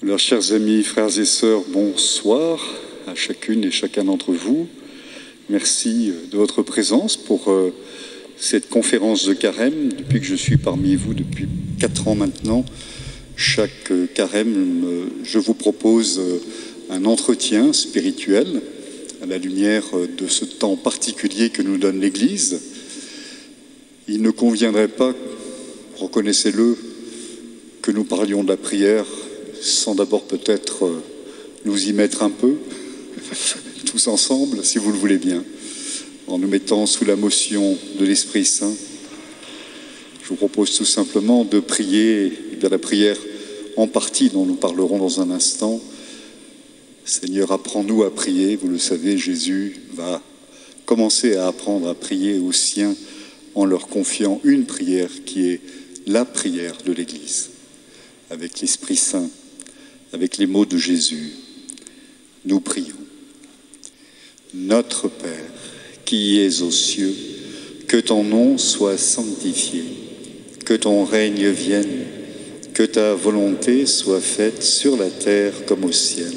Alors, chers amis, frères et sœurs, bonsoir à chacune et chacun d'entre vous. Merci de votre présence pour cette conférence de carême. Depuis que je suis parmi vous, depuis 4 ans maintenant, chaque carême, je vous propose un entretien spirituel à la lumière de ce temps particulier que nous donne l'Église. Il ne conviendrait pas, reconnaissez-le, que nous parlions de la prière sans d'abord peut-être nous y mettre un peu, tous ensemble, si vous le voulez bien, en nous mettant sous la motion de l'Esprit Saint. Je vous propose tout simplement de prier de la prière en partie dont nous parlerons dans un instant. Seigneur, apprends-nous à prier. Vous le savez, Jésus va commencer à apprendre à prier aux siens en leur confiant une prière qui est la prière de l'Église, avec l'Esprit Saint, avec les mots de Jésus. Nous prions. Notre Père, qui es aux cieux, que ton nom soit sanctifié, que ton règne vienne, que ta volonté soit faite sur la terre comme au ciel.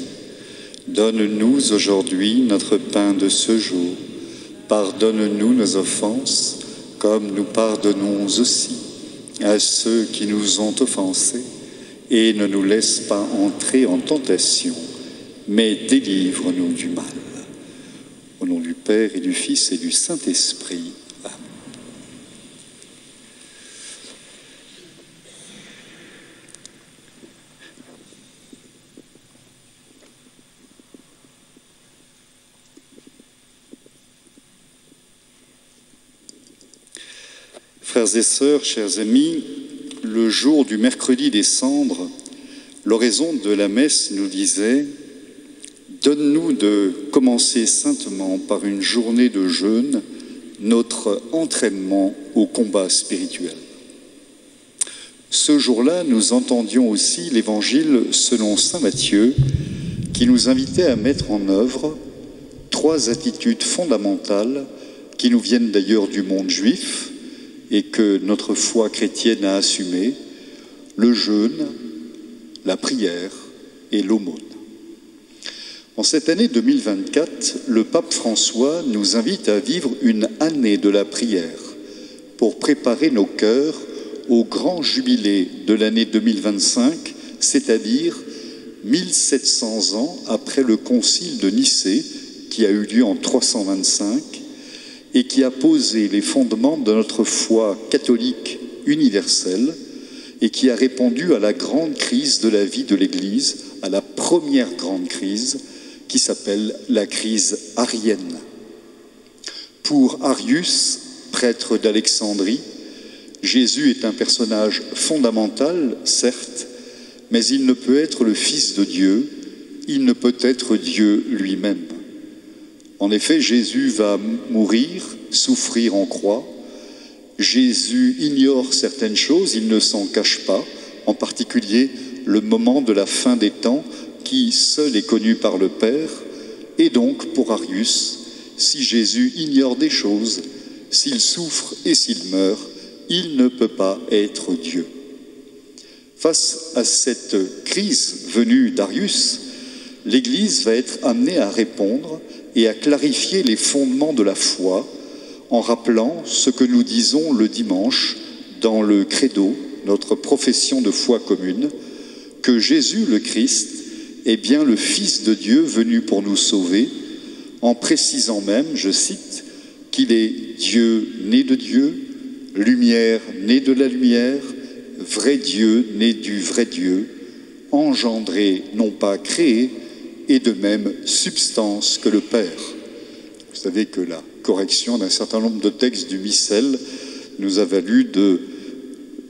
Donne-nous aujourd'hui notre pain de ce jour. Pardonne-nous nos offenses, comme nous pardonnons aussi à ceux qui nous ont offensés. Et ne nous laisse pas entrer en tentation, mais délivre-nous du mal. Au nom du Père et du Fils et du Saint-Esprit. Amen. Frères et sœurs, chers amis, le jour du mercredi des Cendres, l'oraison de la messe nous disait « Donne-nous de commencer saintement par une journée de jeûne notre entraînement au combat spirituel ». Ce jour-là, nous entendions aussi l'Évangile selon saint Matthieu qui nous invitait à mettre en œuvre 3 attitudes fondamentales qui nous viennent d'ailleurs du monde juif et que notre foi chrétienne a assumé, le jeûne, la prière et l'aumône. En cette année 2024, le pape François nous invite à vivre une année de la prière pour préparer nos cœurs au grand jubilé de l'année 2025, c'est-à-dire 1700 ans après le concile de Nicée qui a eu lieu en 325 et qui a posé les fondements de notre foi catholique universelle et qui a répondu à la grande crise de la vie de l'Église, à la première grande crise qui s'appelle la crise arienne. Pour Arius, prêtre d'Alexandrie, Jésus est un personnage fondamental, certes, mais il ne peut être le Fils de Dieu, il ne peut être Dieu lui-même. En effet, Jésus va mourir, souffrir en croix. Jésus ignore certaines choses, il ne s'en cache pas, en particulier le moment de la fin des temps qui seul est connu par le Père. Et donc, pour Arius, si Jésus ignore des choses, s'il souffre et s'il meurt, il ne peut pas être Dieu. Face à cette crise venue d'Arius, l'Église va être amenée à répondre et à clarifier les fondements de la foi en rappelant ce que nous disons le dimanche dans le credo, notre profession de foi commune, que Jésus le Christ est bien le Fils de Dieu venu pour nous sauver, en précisant même, je cite, qu'il est Dieu né de Dieu, lumière né de la lumière, vrai Dieu né du vrai Dieu, engendré, non pas créé, et de même substance que le Père. Vous savez que la correction d'un certain nombre de textes du missel nous a valu de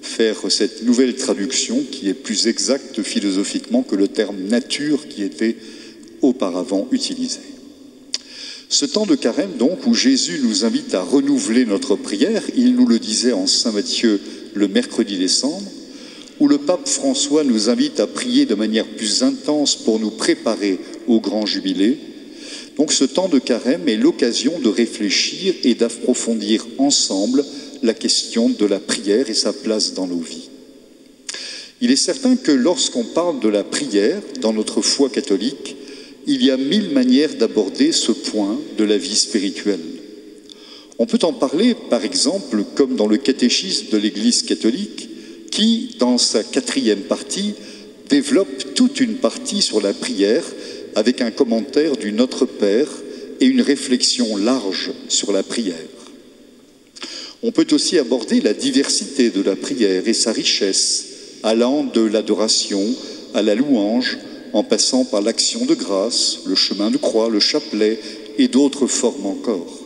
faire cette nouvelle traduction qui est plus exacte philosophiquement que le terme nature qui était auparavant utilisé. Ce temps de carême donc où Jésus nous invite à renouveler notre prière, il nous le disait en Saint Matthieu le mercredi des Cendres, où le pape François nous invite à prier de manière plus intense pour nous préparer au grand jubilé. Donc ce temps de carême est l'occasion de réfléchir et d'approfondir ensemble la question de la prière et sa place dans nos vies. Il est certain que lorsqu'on parle de la prière dans notre foi catholique, il y a 1000 manières d'aborder ce point de la vie spirituelle. On peut en parler, par exemple, comme dans le catéchisme de l'Église catholique, qui, dans sa 4e partie, développe toute une partie sur la prière avec un commentaire du Notre Père et une réflexion large sur la prière. On peut aussi aborder la diversité de la prière et sa richesse, allant de l'adoration à la louange, en passant par l'action de grâce, le chemin de croix, le chapelet et d'autres formes encore.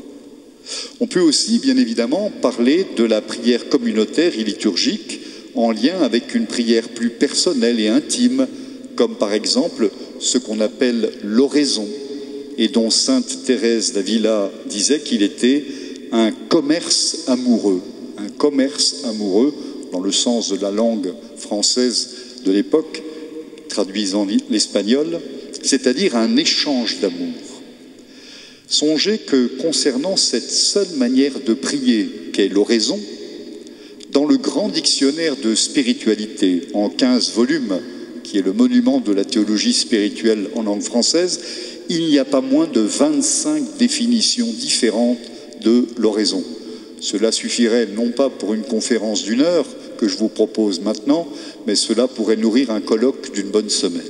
On peut aussi, bien évidemment, parler de la prière communautaire et liturgique en lien avec une prière plus personnelle et intime, comme par exemple ce qu'on appelle l'oraison, et dont sainte Thérèse d'Avila disait qu'il était un commerce amoureux dans le sens de la langue française de l'époque, traduisant l'espagnol, c'est-à-dire un échange d'amour. Songez que concernant cette seule manière de prier qu'est l'oraison, dans le grand dictionnaire de spiritualité en 15 volumes, qui est le monument de la théologie spirituelle en langue française, il n'y a pas moins de 25 définitions différentes de l'oraison. Cela suffirait non pas pour une conférence d'1 heure que je vous propose maintenant, mais cela pourrait nourrir un colloque d'une bonne semaine.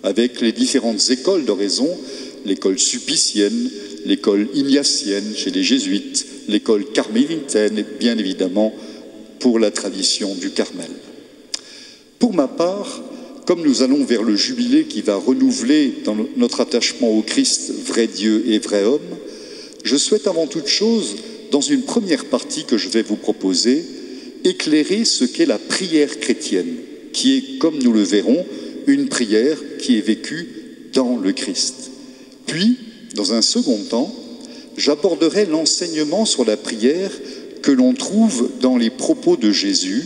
Avec les différentes écoles d'oraison, l'école sulpicienne, l'école ignatienne chez les jésuites, l'école carmélitaine et bien évidemment pour la tradition du Carmel. Pour ma part, comme nous allons vers le jubilé qui va renouveler dans notre attachement au Christ, vrai Dieu et vrai homme, je souhaite avant toute chose, dans une première partie que je vais vous proposer, éclairer ce qu'est la prière chrétienne, qui est, comme nous le verrons, une prière qui est vécue dans le Christ. Puis, dans un second temps, j'aborderai l'enseignement sur la prière que l'on trouve dans les propos de Jésus,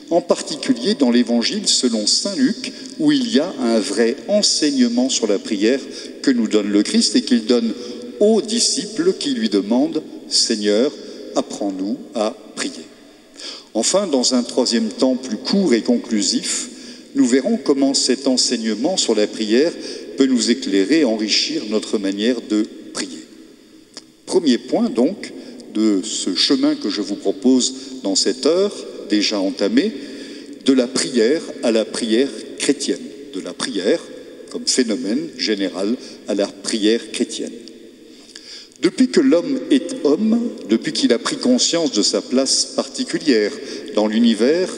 en particulier dans l'Évangile selon saint Luc, où il y a un vrai enseignement sur la prière que nous donne le Christ et qu'il donne aux disciples qui lui demandent « Seigneur, apprends-nous à prier ». Enfin, dans un troisième temps plus court et conclusif, nous verrons comment cet enseignement sur la prière peut nous éclairer et enrichir notre manière de prier. Premier point donc de ce chemin que je vous propose dans cette heure déjà entamée, de la prière à la prière chrétienne, de la prière comme phénomène général à la prière chrétienne. Depuis que l'homme est homme, depuis qu'il a pris conscience de sa place particulière dans l'univers,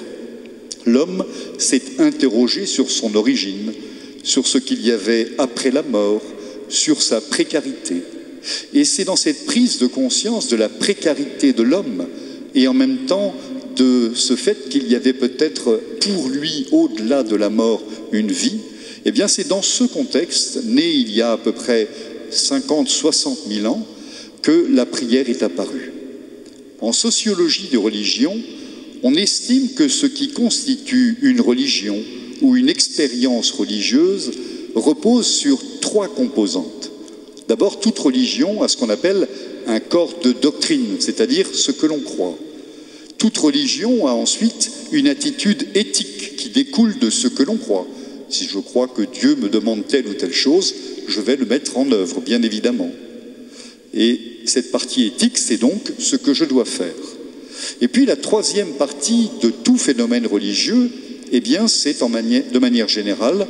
l'homme s'est interrogé sur son origine, sur ce qu'il y avait après la mort, sur sa précarité. Et c'est dans cette prise de conscience de la précarité de l'homme et en même temps de ce fait qu'il y avait peut-être pour lui, au-delà de la mort, une vie, eh bien c'est dans ce contexte, né il y a à peu près 50-60 000 ans, que la prière est apparue. En sociologie des religions, on estime que ce qui constitue une religion ou une expérience religieuse repose sur 3 composantes. D'abord, toute religion a ce qu'on appelle un corps de doctrine, c'est-à-dire ce que l'on croit. Toute religion a ensuite une attitude éthique qui découle de ce que l'on croit. Si je crois que Dieu me demande telle ou telle chose, je vais le mettre en œuvre, bien évidemment. Et cette partie éthique, c'est donc ce que je dois faire. Et puis la troisième partie de tout phénomène religieux, eh bien, c'est de manière générale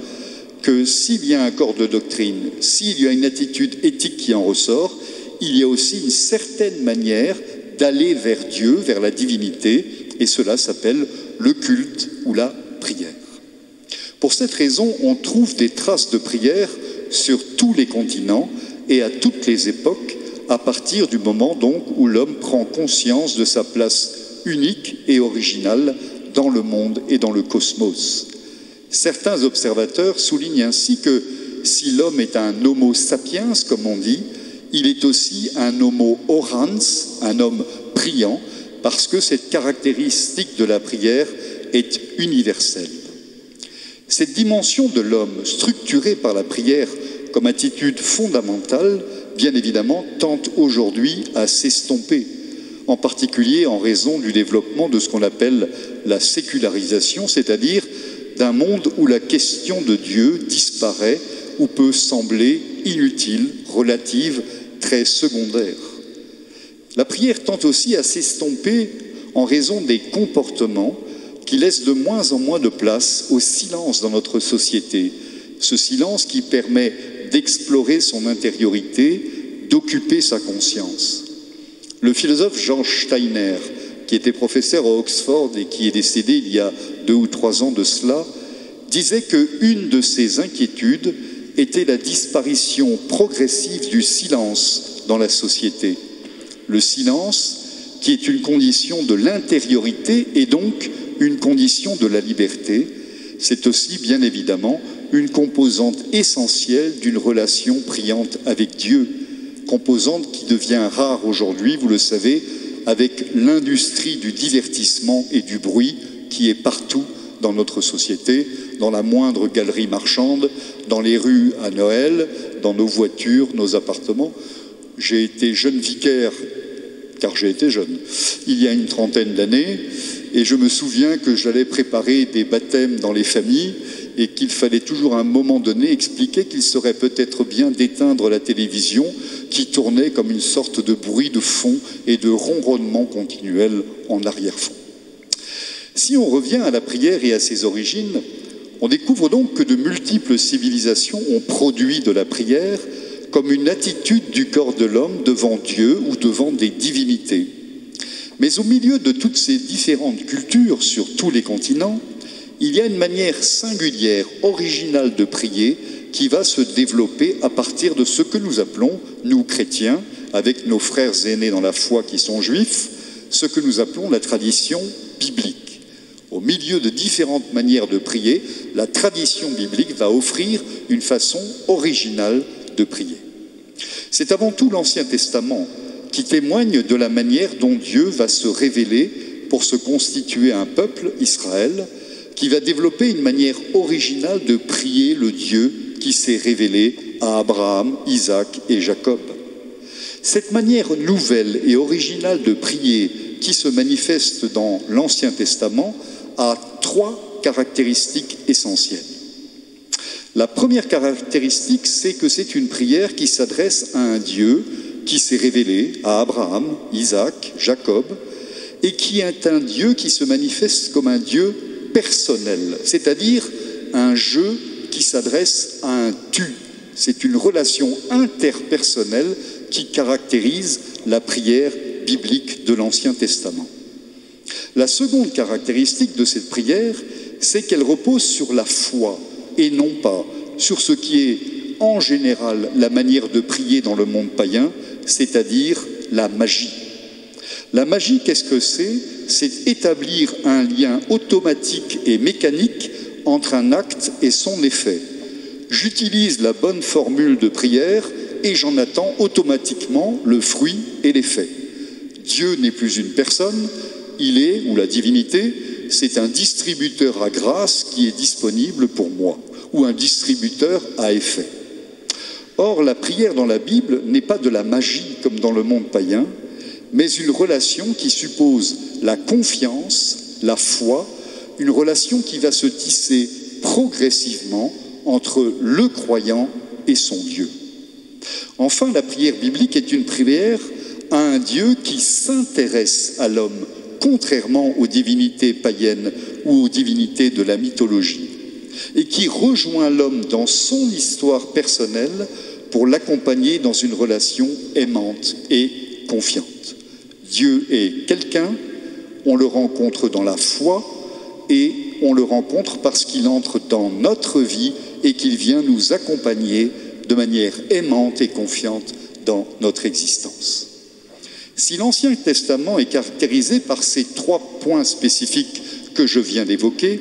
que s'il y a un corps de doctrine, s'il y a une attitude éthique qui en ressort, il y a aussi une certaine manière d'aller vers Dieu, vers la divinité, et cela s'appelle le culte ou la prière. Pour cette raison, on trouve des traces de prière sur tous les continents et à toutes les époques, à partir du moment donc où l'homme prend conscience de sa place unique et originale dans le monde et dans le cosmos. Certains observateurs soulignent ainsi que si l'homme est un homo sapiens, comme on dit, il est aussi un homo orans, un homme priant, parce que cette caractéristique de la prière est universelle. Cette dimension de l'homme, structurée par la prière comme attitude fondamentale, bien évidemment, tente aujourd'hui à s'estomper, en particulier en raison du développement de ce qu'on appelle la sécularisation, c'est-à-dire d'un monde où la question de Dieu disparaît ou peut sembler inutile, relative, très secondaire. La prière tend aussi à s'estomper en raison des comportements qui laissent de moins en moins de place au silence dans notre société. Ce silence qui permet d'explorer son intériorité, d'occuper sa conscience. Le philosophe George Steiner, qui était professeur à Oxford et qui est décédé il y a 2 ou 3 ans de cela, disait qu'une de ses inquiétudes était la disparition progressive du silence dans la société. Le silence, qui est une condition de l'intériorité et donc une condition de la liberté, c'est aussi bien évidemment une composante essentielle d'une relation priante avec Dieu, composante qui devient rare aujourd'hui, vous le savez, avec l'industrie du divertissement et du bruit qui est partout dans notre société, dans la moindre galerie marchande, dans les rues à Noël, dans nos voitures, nos appartements. J'ai été jeune vicaire, car j'ai été jeune, il y a une 30aine d'années, et je me souviens que j'allais préparer des baptêmes dans les familles et qu'il fallait toujours à un moment donné expliquer qu'il serait peut-être bien d'éteindre la télévision qui tournait comme une sorte de bruit de fond et de ronronnement continuel en arrière-fond. Si on revient à la prière et à ses origines, on découvre donc que de multiples civilisations ont produit de la prière comme une attitude du corps de l'homme devant Dieu ou devant des divinités. Mais au milieu de toutes ces différentes cultures sur tous les continents, il y a une manière singulière, originale de prier qui va se développer à partir de ce que nous appelons, nous chrétiens, avec nos frères aînés dans la foi qui sont juifs, ce que nous appelons la tradition biblique. Au milieu de différentes manières de prier, la tradition biblique va offrir une façon originale de prier. C'est avant tout l'Ancien Testament qui témoigne de la manière dont Dieu va se révéler pour se constituer un peuple, Israël, qui va développer une manière originale de prier le Dieu qui s'est révélé à Abraham, Isaac et Jacob. Cette manière nouvelle et originale de prier qui se manifeste dans l'Ancien Testament a 3 caractéristiques essentielles. La première caractéristique, c'est que c'est une prière qui s'adresse à un Dieu qui s'est révélé à Abraham, Isaac, Jacob, et qui est un Dieu qui se manifeste comme un Dieu personnel, c'est-à-dire un je qui s'adresse à un tu. C'est une relation interpersonnelle qui caractérise la prière biblique de l'Ancien Testament. La seconde caractéristique de cette prière, c'est qu'elle repose sur la foi et non pas sur ce qui est en général la manière de prier dans le monde païen, c'est-à-dire la magie. La magie, qu'est-ce que c'est ? C'est établir un lien automatique et mécanique entre un acte et son effet. J'utilise la bonne formule de prière et j'en attends automatiquement le fruit et l'effet. Dieu n'est plus une personne, il est, ou la divinité, c'est un distributeur à grâce qui est disponible pour moi, ou un distributeur à effet. Or, la prière dans la Bible n'est pas de la magie comme dans le monde païen, mais une relation qui suppose la confiance, la foi, une relation qui va se tisser progressivement entre le croyant et son Dieu. Enfin, la prière biblique est une prière à un Dieu qui s'intéresse à l'homme, contrairement aux divinités païennes ou aux divinités de la mythologie, et qui rejoint l'homme dans son histoire personnelle pour l'accompagner dans une relation aimante et confiante. Dieu est quelqu'un, on le rencontre dans la foi et on le rencontre parce qu'il entre dans notre vie et qu'il vient nous accompagner de manière aimante et confiante dans notre existence. Si l'Ancien Testament est caractérisé par ces 3 points spécifiques que je viens d'évoquer,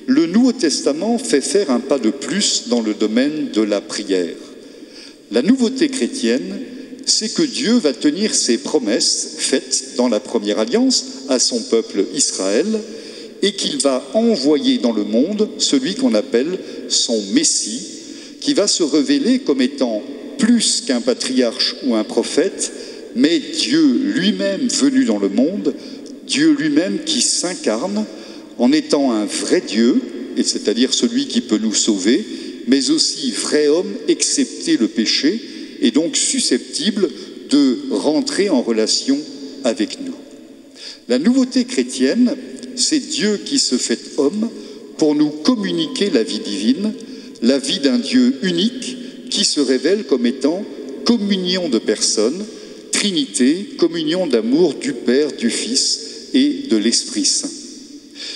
le Nouveau Testament fait faire un pas de plus dans le domaine de la prière. La nouveauté chrétienne, c'est que Dieu va tenir ses promesses faites dans la première alliance à son peuple Israël et qu'il va envoyer dans le monde celui qu'on appelle son Messie, qui va se révéler comme étant plus qu'un patriarche ou un prophète, mais Dieu lui-même venu dans le monde, Dieu lui-même qui s'incarne en étant un vrai Dieu et c'est-à-dire celui qui peut nous sauver, mais aussi vrai homme, excepté le péché, et donc susceptible de rentrer en relation avec nous. La nouveauté chrétienne, c'est Dieu qui se fait homme pour nous communiquer la vie divine, la vie d'un Dieu unique qui se révèle comme étant communion de personnes, Trinité, communion d'amour du Père, du Fils et de l'Esprit Saint.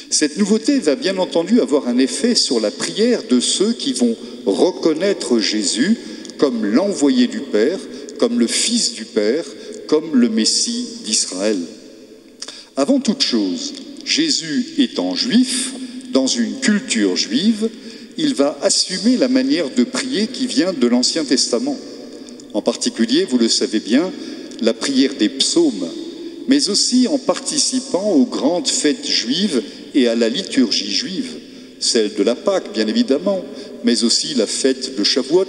Cette nouveauté va bien entendu avoir un effet sur la prière de ceux qui vont reconnaître Jésus comme l'envoyé du Père, comme le Fils du Père, comme le Messie d'Israël. Avant toute chose, Jésus étant juif, dans une culture juive, il va assumer la manière de prier qui vient de l'Ancien Testament. En particulier, vous le savez bien, la prière des psaumes, mais aussi en participant aux grandes fêtes juives et à la liturgie juive, celle de la Pâque, bien évidemment, mais aussi la fête de Shavuot,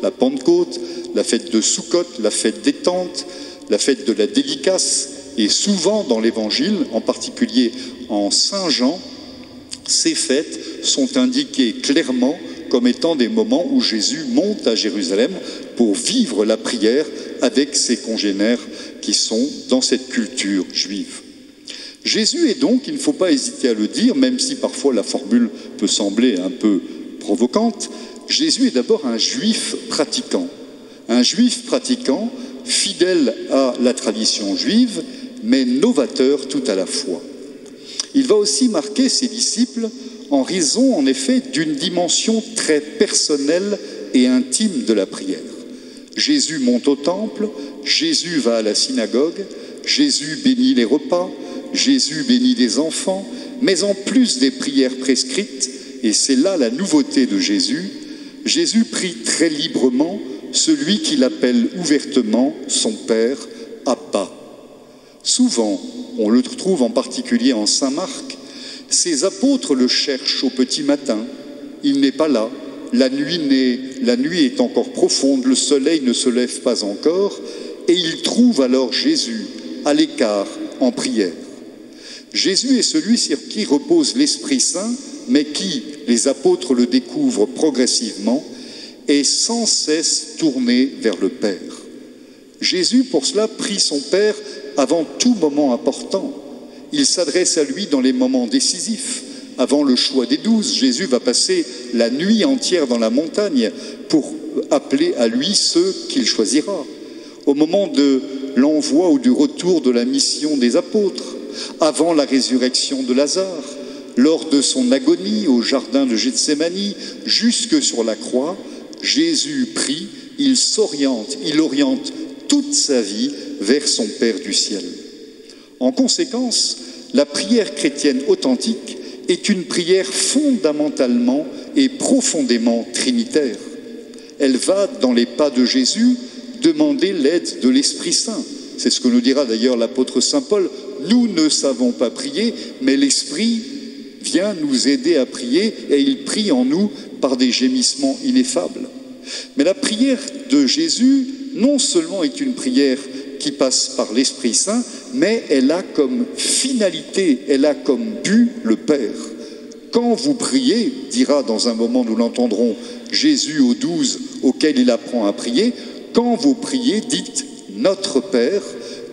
la Pentecôte, la fête de Sukkot, la fête des tentes, la fête de la dédicace, et souvent dans l'Évangile, en particulier en Saint Jean, ces fêtes sont indiquées clairement comme étant des moments où Jésus monte à Jérusalem pour vivre la prière avec ses congénères qui sont dans cette culture juive. Jésus est donc, il ne faut pas hésiter à le dire, même si parfois la formule peut sembler un peu provocante, Jésus est d'abord un juif pratiquant. Un juif pratiquant, fidèle à la tradition juive, mais novateur tout à la fois. Il va aussi marquer ses disciples en raison, en effet, d'une dimension très personnelle et intime de la prière. Jésus monte au temple, Jésus va à la synagogue, Jésus bénit les repas, Jésus bénit des enfants, mais en plus des prières prescrites, et c'est là la nouveauté de Jésus, Jésus prie très librement celui qu'il appelle ouvertement son Père, Abba. Souvent, on le trouve en particulier en Saint Marc, ses apôtres le cherchent au petit matin, il n'est pas là, la nuit est encore profonde, le soleil ne se lève pas encore, et ils trouvent alors Jésus à l'écart en prière. Jésus est celui sur qui repose l'Esprit Saint, mais qui, les apôtres le découvrent progressivement, est sans cesse tourné vers le Père. Jésus, pour cela, prie son Père avant tout moment important. Il s'adresse à lui dans les moments décisifs. Avant le choix des 12, Jésus va passer la nuit entière dans la montagne pour appeler à lui ceux qu'il choisira. Au moment de l'envoi ou du retour de la mission des apôtres, avant la résurrection de Lazare, lors de son agonie au jardin de Gethsémani, jusque sur la croix, Jésus prie, il oriente toute sa vie vers son Père du ciel. En conséquence, la prière chrétienne authentique est une prière fondamentalement et profondément trinitaire. Elle va, dans les pas de Jésus, demander l'aide de l'Esprit Saint. C'est ce que nous dira d'ailleurs l'apôtre Saint Paul. Nous ne savons pas prier, mais l'Esprit vient nous aider à prier et il prie en nous par des gémissements ineffables. Mais la prière de Jésus, non seulement est une prière qui passe par l'Esprit Saint, mais elle a comme finalité, elle a comme but le Père. Quand vous priez, dira dans un moment, nous l'entendrons, Jésus aux 12 auquel il apprend à prier, quand vous priez, dites notre Père,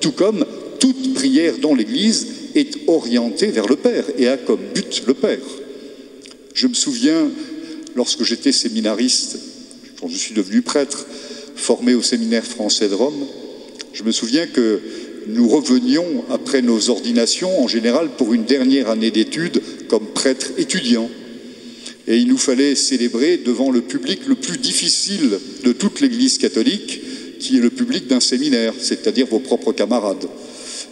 tout comme toute prière dans l'Église est orientée vers le Père et a comme but le Père. Je me souviens, lorsque j'étais séminariste, quand je suis devenu prêtre, formé au séminaire français de Rome, je me souviens que nous revenions après nos ordinations, en général pour une dernière année d'études, comme prêtres étudiants. Et il nous fallait célébrer devant le public le plus difficile de toute l'Église catholique, qui est le public d'un séminaire, c'est-à-dire vos propres camarades.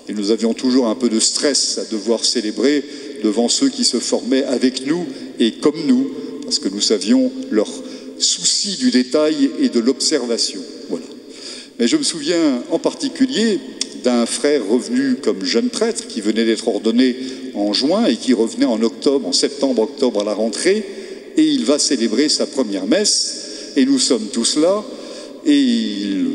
Et nous avions toujours un peu de stress à devoir célébrer devant ceux qui se formaient avec nous et comme nous, parce que nous savions leur souci du détail et de l'observation. Voilà. Mais je me souviens en particulier d'un frère revenu comme jeune prêtre qui venait d'être ordonné en juin et qui revenait en septembre-octobre à la rentrée, et il va célébrer sa première messe, et nous sommes tous là, et il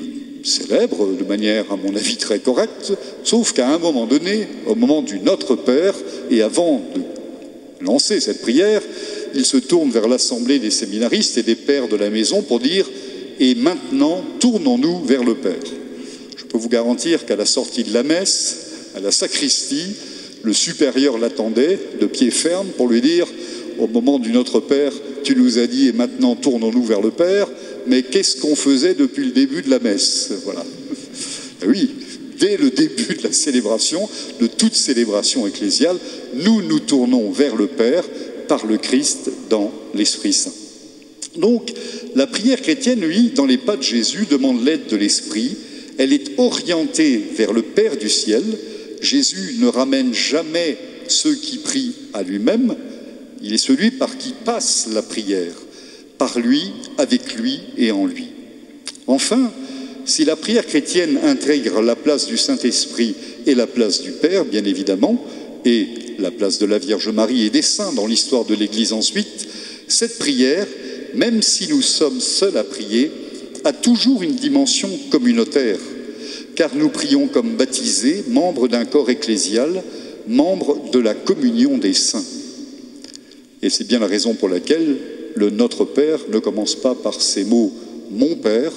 célèbre de manière, à mon avis, très correcte, sauf qu'à un moment donné, au moment du Notre Père, et avant de lancer cette prière, il se tourne vers l'assemblée des séminaristes et des pères de la maison pour dire « Et maintenant, tournons-nous vers le Père ». Je peux vous garantir qu'à la sortie de la messe, à la sacristie, le supérieur l'attendait de pied ferme pour lui dire « Au moment du Notre Père, tu nous as dit « Et maintenant, tournons-nous vers le Père », mais qu'est-ce qu'on faisait depuis le début de la messe ?» Voilà. Oui, dès le début de la célébration, de toute célébration ecclésiale, nous nous tournons vers le Père par le Christ dans l'Esprit Saint. Donc, la prière chrétienne, oui, dans les pas de Jésus, demande l'aide de l'Esprit. Elle est orientée vers le Père du ciel. Jésus ne ramène jamais ceux qui prient à lui-même. Il est celui par qui passe la prière, par lui, avec lui et en lui. Enfin, si la prière chrétienne intègre la place du Saint-Esprit et la place du Père, bien évidemment, et la place de la Vierge Marie et des saints dans l'histoire de l'Église ensuite, cette prière, même si nous sommes seuls à prier, a toujours une dimension communautaire, car nous prions comme baptisés, membres d'un corps ecclésial, membres de la communion des saints. Et c'est bien la raison pour laquelle le Notre Père ne commence pas par ces mots « Mon Père »,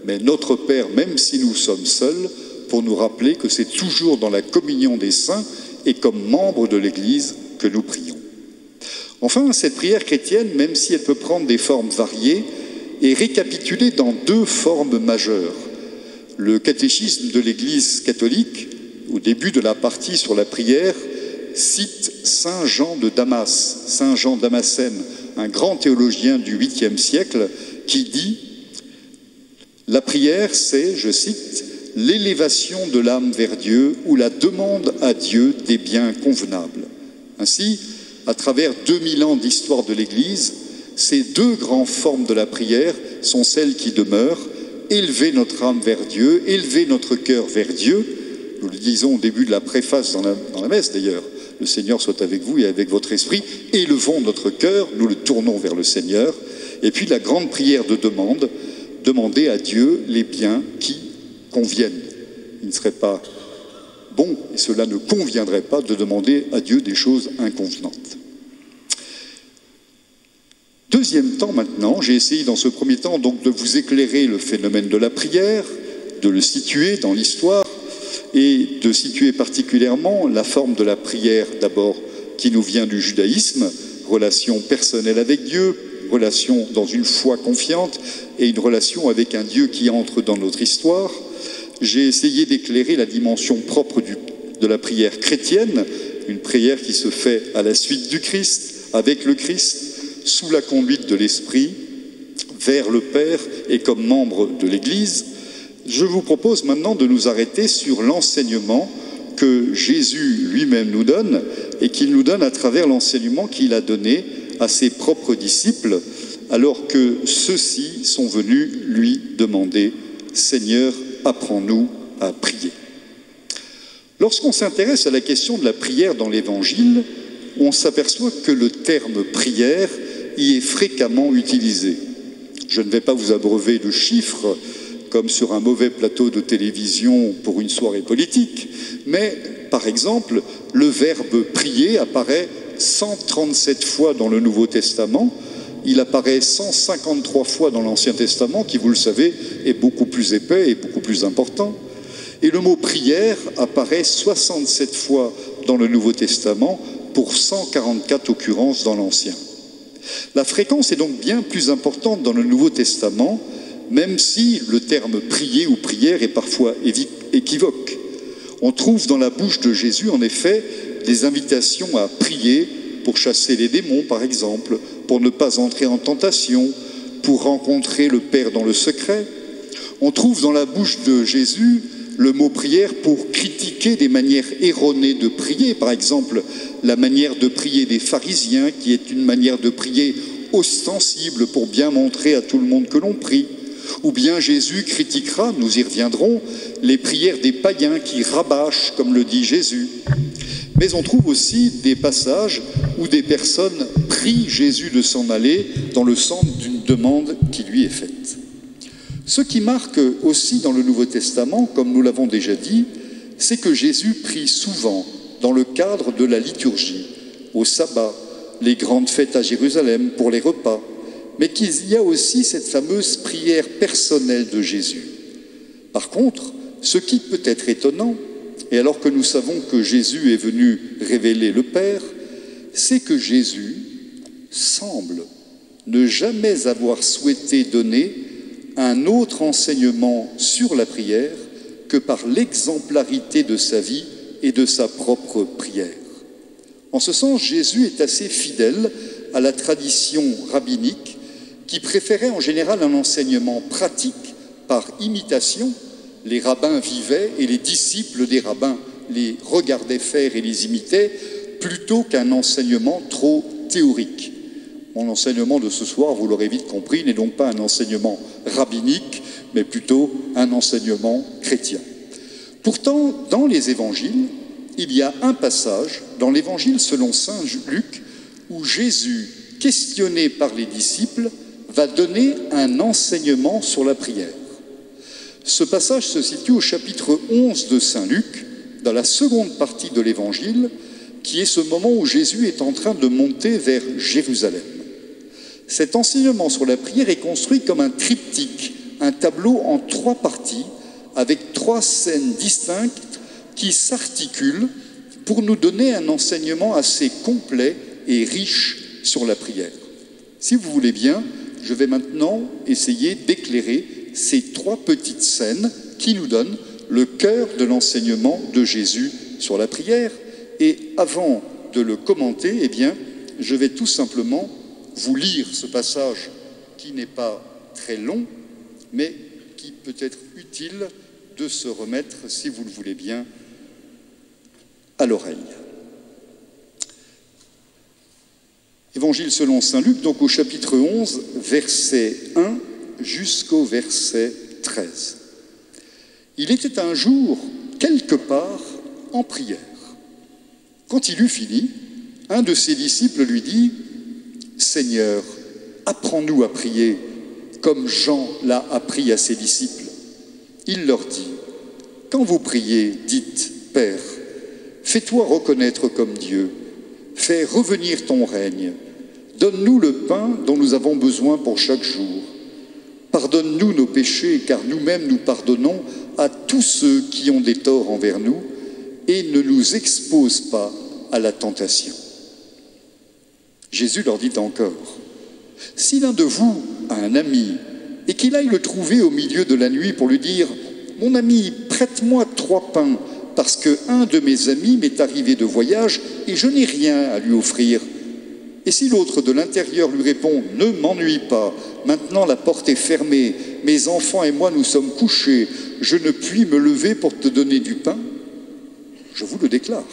mais Notre Père, même si nous sommes seuls, pour nous rappeler que c'est toujours dans la communion des saints et comme membres de l'Église que nous prions. Enfin, cette prière chrétienne, même si elle peut prendre des formes variées, est récapitulée dans deux formes majeures. Le catéchisme de l'Église catholique, au début de la partie sur la prière, cite Saint Jean de Damas, Saint Jean Damascène, un grand théologien du 8e siècle, qui dit « La prière, c'est, je cite, l'élévation de l'âme vers Dieu ou la demande à Dieu des biens convenables. » Ainsi, à travers 2000 ans d'histoire de l'Église, ces deux grandes formes de la prière sont celles qui demeurent, élever notre âme vers Dieu, élever notre cœur vers Dieu. Nous le disons au début de la préface dans la messe d'ailleurs, le Seigneur soit avec vous et avec votre esprit, élevons notre cœur, nous le tournons vers le Seigneur. Et puis la grande prière de demande, demander à Dieu les biens qui conviennent. Il ne serait pas bon, et cela ne conviendrait pas de demander à Dieu des choses inconvenantes. Deuxième temps maintenant, j'ai essayé dans ce premier temps donc de vous éclairer le phénomène de la prière, de le situer dans l'histoire et de situer particulièrement la forme de la prière d'abord qui nous vient du judaïsme, relation personnelle avec Dieu, relation dans une foi confiante et une relation avec un Dieu qui entre dans notre histoire. J'ai essayé d'éclairer la dimension propre de la prière chrétienne, une prière qui se fait à la suite du Christ, avec le Christ, sous la conduite de l'Esprit, vers le Père et comme membre de l'Église. Je vous propose maintenant de nous arrêter sur l'enseignement que Jésus lui-même nous donne et qu'il nous donne à travers l'enseignement qu'il a donné à ses propres disciples, alors que ceux-ci sont venus lui demander « Seigneur, apprends-nous à prier ». Lorsqu'on s'intéresse à la question de la prière dans l'Évangile, on s'aperçoit que le terme « prière » y est fréquemment utilisé. Je ne vais pas vous abreuver de chiffres, comme sur un mauvais plateau de télévision pour une soirée politique, mais, par exemple, le verbe « prier » apparaît 137 fois dans le Nouveau Testament, il apparaît 153 fois dans l'Ancien Testament, qui, vous le savez, est beaucoup plus épais et beaucoup plus important. Et le mot « prière » apparaît 67 fois dans le Nouveau Testament pour 144 occurrences dans l'Ancien. La fréquence est donc bien plus importante dans le Nouveau Testament, même si le terme « prier » ou « prière » est parfois équivoque. On trouve dans la bouche de Jésus, en effet, des invitations à prier pour chasser les démons, par exemple, pour ne pas entrer en tentation, pour rencontrer le Père dans le secret. On trouve dans la bouche de Jésus le mot prière pour critiquer des manières erronées de prier, par exemple la manière de prier des pharisiens, qui est une manière de prier ostensible pour bien montrer à tout le monde que l'on prie. Ou bien Jésus critiquera, nous y reviendrons, les prières des païens qui rabâchent, comme le dit Jésus. Mais on trouve aussi des passages où des personnes prient Jésus de s'en aller dans le sens d'une demande qui lui est faite. Ce qui marque aussi dans le Nouveau Testament, comme nous l'avons déjà dit, c'est que Jésus prie souvent dans le cadre de la liturgie, au sabbat, les grandes fêtes à Jérusalem, pour les repas, mais qu'il y a aussi cette fameuse prière personnelle de Jésus. Par contre, ce qui peut être étonnant, et alors que nous savons que Jésus est venu révéler le Père, c'est que Jésus semble ne jamais avoir souhaité donner un autre enseignement sur la prière que par l'exemplarité de sa vie et de sa propre prière. En ce sens, Jésus est assez fidèle à la tradition rabbinique qui préférait en général un enseignement pratique par imitation. Les rabbins vivaient et les disciples des rabbins les regardaient faire et les imitaient plutôt qu'un enseignement trop théorique. Mon enseignement de ce soir, vous l'aurez vite compris, n'est donc pas un enseignement rabbinique, mais plutôt un enseignement chrétien. Pourtant, dans les évangiles, il y a un passage, dans l'évangile selon saint Luc, où Jésus, questionné par les disciples, va donner un enseignement sur la prière. Ce passage se situe au chapitre 11 de saint Luc, dans la seconde partie de l'évangile, qui est ce moment où Jésus est en train de monter vers Jérusalem. Cet enseignement sur la prière est construit comme un triptyque, un tableau en 3 parties, avec 3 scènes distinctes qui s'articulent pour nous donner un enseignement assez complet et riche sur la prière. Si vous voulez bien, je vais maintenant essayer d'éclairer ces 3 petites scènes qui nous donnent le cœur de l'enseignement de Jésus sur la prière. Et avant de le commenter, eh bien, je vais tout simplement vous lire ce passage qui n'est pas très long, mais qui peut être utile de se remettre, si vous le voulez bien, à l'oreille. Évangile selon saint Luc, donc au chapitre 11, verset 1 jusqu'au verset 13. Il était un jour, quelque part, en prière. Quand il eut fini, un de ses disciples lui dit « Seigneur, apprends-nous à prier, comme Jean l'a appris à ses disciples. » Il leur dit « Quand vous priez, dites « Père, fais-toi reconnaître comme Dieu, fais revenir ton règne, donne-nous le pain dont nous avons besoin pour chaque jour. Pardonne-nous nos péchés, car nous-mêmes nous pardonnons à tous ceux qui ont des torts envers nous, et ne nous expose pas à la tentation. » Jésus leur dit encore, « Si l'un de vous a un ami, et qu'il aille le trouver au milieu de la nuit pour lui dire « Mon ami, prête-moi 3 pains, parce qu'un de mes amis m'est arrivé de voyage et je n'ai rien à lui offrir. » Et si l'autre de l'intérieur lui répond « Ne m'ennuie pas, maintenant la porte est fermée, mes enfants et moi nous sommes couchés, je ne puis me lever pour te donner du pain ?» Je vous le déclare,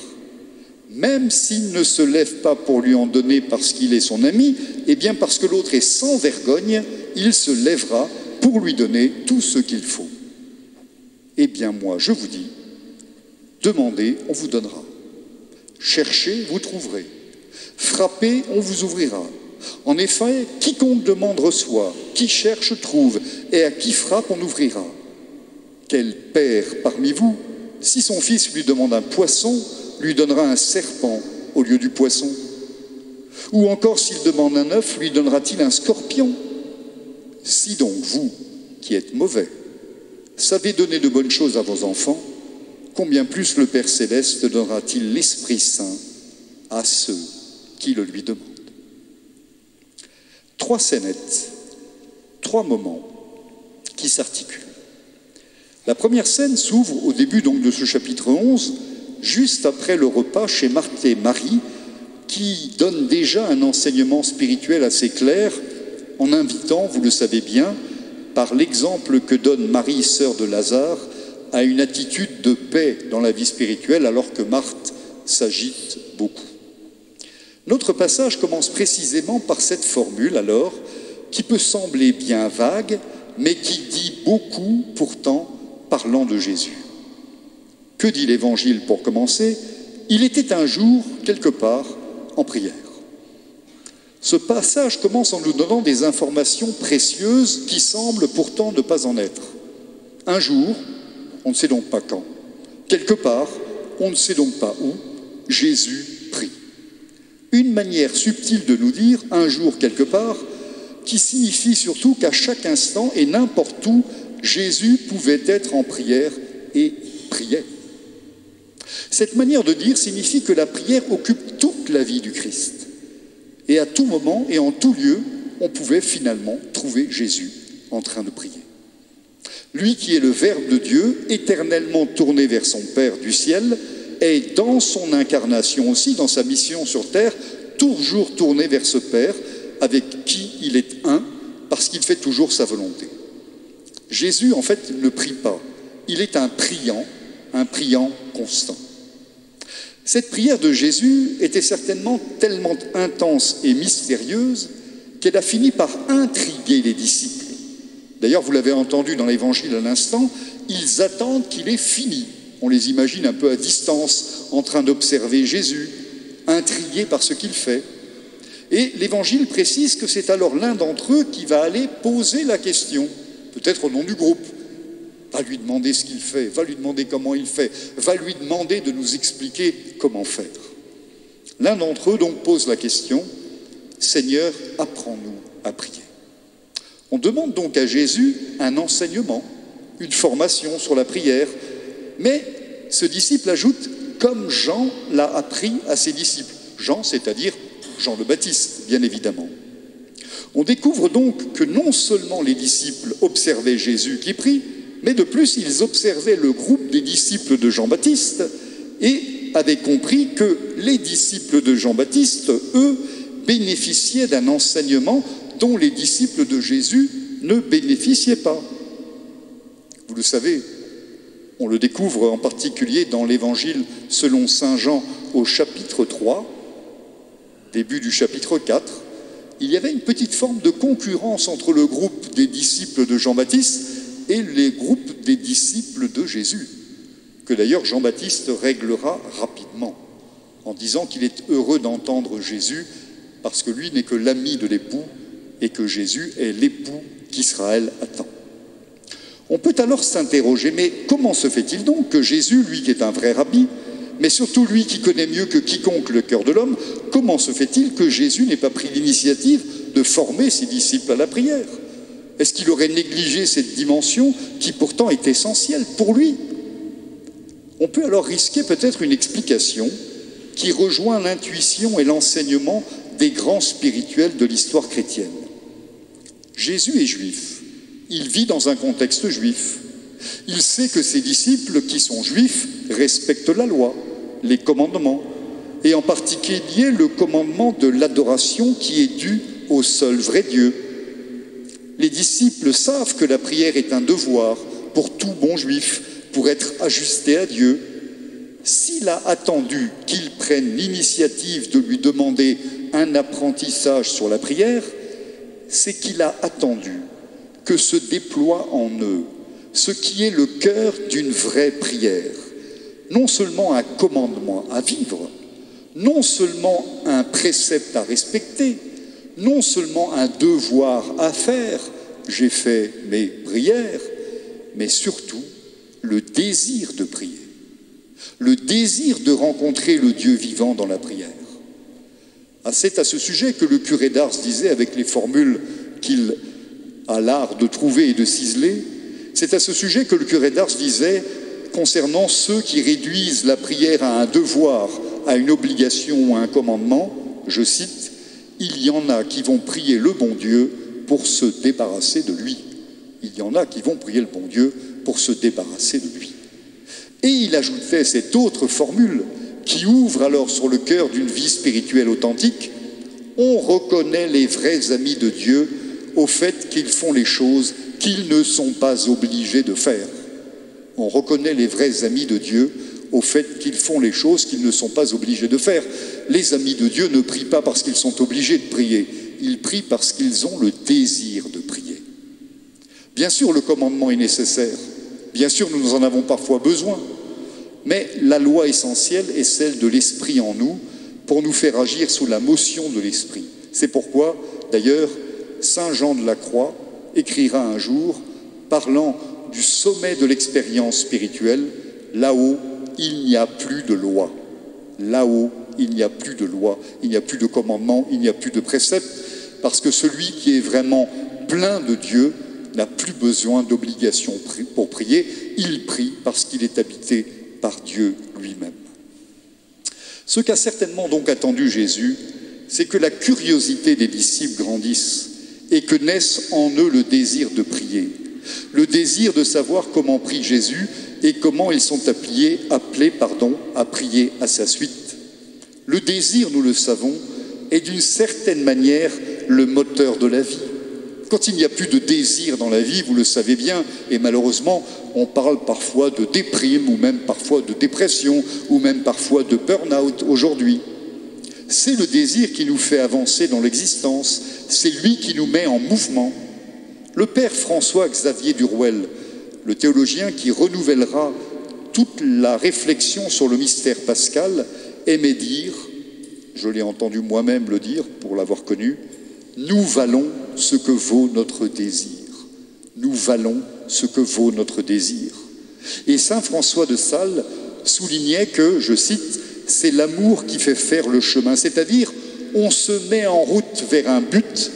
même s'il ne se lève pas pour lui en donner parce qu'il est son ami, et bien parce que l'autre est sans vergogne, il se lèvera pour lui donner tout ce qu'il faut. Eh bien moi, je vous dis, demandez, on vous donnera. Cherchez, vous trouverez. Frappez, on vous ouvrira. En effet, quiconque demande reçoit, qui cherche trouve, et à qui frappe on ouvrira. Quel père parmi vous, si son fils lui demande un poisson, lui donnera un serpent au lieu du poisson? Ou encore, s'il demande un œuf, lui donnera-t-il un scorpion? Si donc vous, qui êtes mauvais, savez donner de bonnes choses à vos enfants, combien plus le Père Céleste donnera-t-il l'Esprit Saint à ceux qui le lui demandent? 3 scénettes, 3 moments qui s'articulent. La première scène s'ouvre au début donc de ce chapitre 11, juste après le repas chez Marthe et Marie, qui donne déjà un enseignement spirituel assez clair, en invitant, vous le savez bien, par l'exemple que donne Marie, sœur de Lazare, à une attitude de paix dans la vie spirituelle, alors que Marthe s'agite beaucoup. Notre passage commence précisément par cette formule, alors, qui peut sembler bien vague, mais qui dit beaucoup, pourtant, parlant de Jésus. Que dit l'Évangile pour commencer? Il était un jour, quelque part, en prière. Ce passage commence en nous donnant des informations précieuses qui semblent pourtant ne pas en être. Un jour, on ne sait donc pas quand. Quelque part, on ne sait donc pas où, Jésus prie. Une manière subtile de nous dire « un jour quelque part », qui signifie surtout qu'à chaque instant et n'importe où, Jésus pouvait être en prière et priait. Cette manière de dire signifie que la prière occupe toute la vie du Christ. Et à tout moment et en tout lieu, on pouvait finalement trouver Jésus en train de prier. Lui qui est le Verbe de Dieu, éternellement tourné vers son Père du ciel, est dans son incarnation aussi, dans sa mission sur terre, toujours tourné vers ce Père, avec qui il est un, parce qu'il fait toujours sa volonté. Jésus, en fait, ne prie pas. Il est un priant constant. Cette prière de Jésus était certainement tellement intense et mystérieuse qu'elle a fini par intriguer les disciples. D'ailleurs, vous l'avez entendu dans l'Évangile à l'instant, ils attendent qu'il ait fini. On les imagine un peu à distance, en train d'observer Jésus, intrigués par ce qu'il fait. Et l'Évangile précise que c'est alors l'un d'entre eux qui va aller poser la question, peut-être au nom du groupe. Va lui demander ce qu'il fait, va lui demander comment il fait, va lui demander de nous expliquer comment faire. L'un d'entre eux donc pose la question, « Seigneur, apprends-nous à prier ». On demande donc à Jésus un enseignement, une formation sur la prière, mais ce disciple ajoute « comme Jean l'a appris à ses disciples ». Jean, c'est-à-dire Jean le Baptiste, bien évidemment. On découvre donc que non seulement les disciples observaient Jésus qui prie, mais de plus, ils observaient le groupe des disciples de Jean-Baptiste et avaient compris que les disciples de Jean-Baptiste, eux, bénéficiaient d'un enseignement dont les disciples de Jésus ne bénéficiaient pas. Vous le savez, on le découvre en particulier dans l'Évangile selon saint Jean au chapitre 3, début du chapitre 4, il y avait une petite forme de concurrence entre le groupe des disciples de Jean-Baptiste et les groupes des disciples de Jésus, que d'ailleurs Jean-Baptiste réglera rapidement, en disant qu'il est heureux d'entendre Jésus, parce que lui n'est que l'ami de l'époux, et que Jésus est l'époux qu'Israël attend. On peut alors s'interroger, mais comment se fait-il donc que Jésus, lui qui est un vrai rabbi, mais surtout lui qui connaît mieux que quiconque le cœur de l'homme, comment se fait-il que Jésus n'ait pas pris l'initiative de former ses disciples à la prière? Est-ce qu'il aurait négligé cette dimension qui pourtant est essentielle pour lui? On peut alors risquer peut-être une explication qui rejoint l'intuition et l'enseignement des grands spirituels de l'histoire chrétienne. Jésus est juif, il vit dans un contexte juif. Il sait que ses disciples, qui sont juifs, respectent la loi, les commandements, et en particulier le commandement de l'adoration qui est dû au seul vrai Dieu. Les disciples savent que la prière est un devoir pour tout bon juif, pour être ajusté à Dieu. S'il a attendu qu'ils prennent l'initiative de lui demander un apprentissage sur la prière, c'est qu'il a attendu que se déploie en eux ce qui est le cœur d'une vraie prière. Non seulement un commandement à vivre, non seulement un précepte à respecter, non seulement un devoir à faire, j'ai fait mes prières, mais surtout le désir de prier, le désir de rencontrer le Dieu vivant dans la prière. C'est à ce sujet que le curé d'Ars disait, avec les formules qu'il a l'art de trouver et de ciseler, c'est à ce sujet que le curé d'Ars disait, concernant ceux qui réduisent la prière à un devoir, à une obligation ou à un commandement, je cite, « Il y en a qui vont prier le bon Dieu pour se débarrasser de lui. » Il y en a qui vont prier le bon Dieu pour se débarrasser de lui. Et il ajoutait cette autre formule qui ouvre alors sur le cœur d'une vie spirituelle authentique. On reconnaît les vrais amis de Dieu au fait qu'ils font les choses qu'ils ne sont pas obligés de faire. On reconnaît les vrais amis de Dieu au fait qu'ils font les choses qu'ils ne sont pas obligés de faire. Les amis de Dieu ne prient pas parce qu'ils sont obligés de prier, ils prient parce qu'ils ont le désir de prier. Bien sûr, le commandement est nécessaire, bien sûr, nous en avons parfois besoin, mais la loi essentielle est celle de l'Esprit en nous pour nous faire agir sous la motion de l'Esprit. C'est pourquoi, d'ailleurs, saint Jean de la Croix écrira un jour, parlant du sommet de l'expérience spirituelle, là-haut, il n'y a plus de loi. Là-haut, il n'y a plus de loi, il n'y a plus de commandement, il n'y a plus de préceptes, parce que celui qui est vraiment plein de Dieu n'a plus besoin d'obligation pour prier, il prie parce qu'il est habité par Dieu lui-même. Ce qu'a certainement donc attendu Jésus, c'est que la curiosité des disciples grandisse et que naisse en eux le désir de prier, le désir de savoir comment prie Jésus et comment ils sont appelés à prier à sa suite. Le désir, nous le savons, est d'une certaine manière le moteur de la vie. Quand il n'y a plus de désir dans la vie, vous le savez bien, et malheureusement, on parle parfois de déprime, ou même parfois de dépression, ou même parfois de burn-out aujourd'hui. C'est le désir qui nous fait avancer dans l'existence, c'est lui qui nous met en mouvement. Le père François-Xavier Duruel, le théologien qui renouvellera toute la réflexion sur le mystère pascal, aimait dire, je l'ai entendu moi-même le dire pour l'avoir connu, « Nous valons ce que vaut notre désir. Nous valons ce que vaut notre désir. » Et saint François de Sales soulignait que, je cite, « c'est l'amour qui fait faire le chemin », c'est-à-dire on se met en route vers un but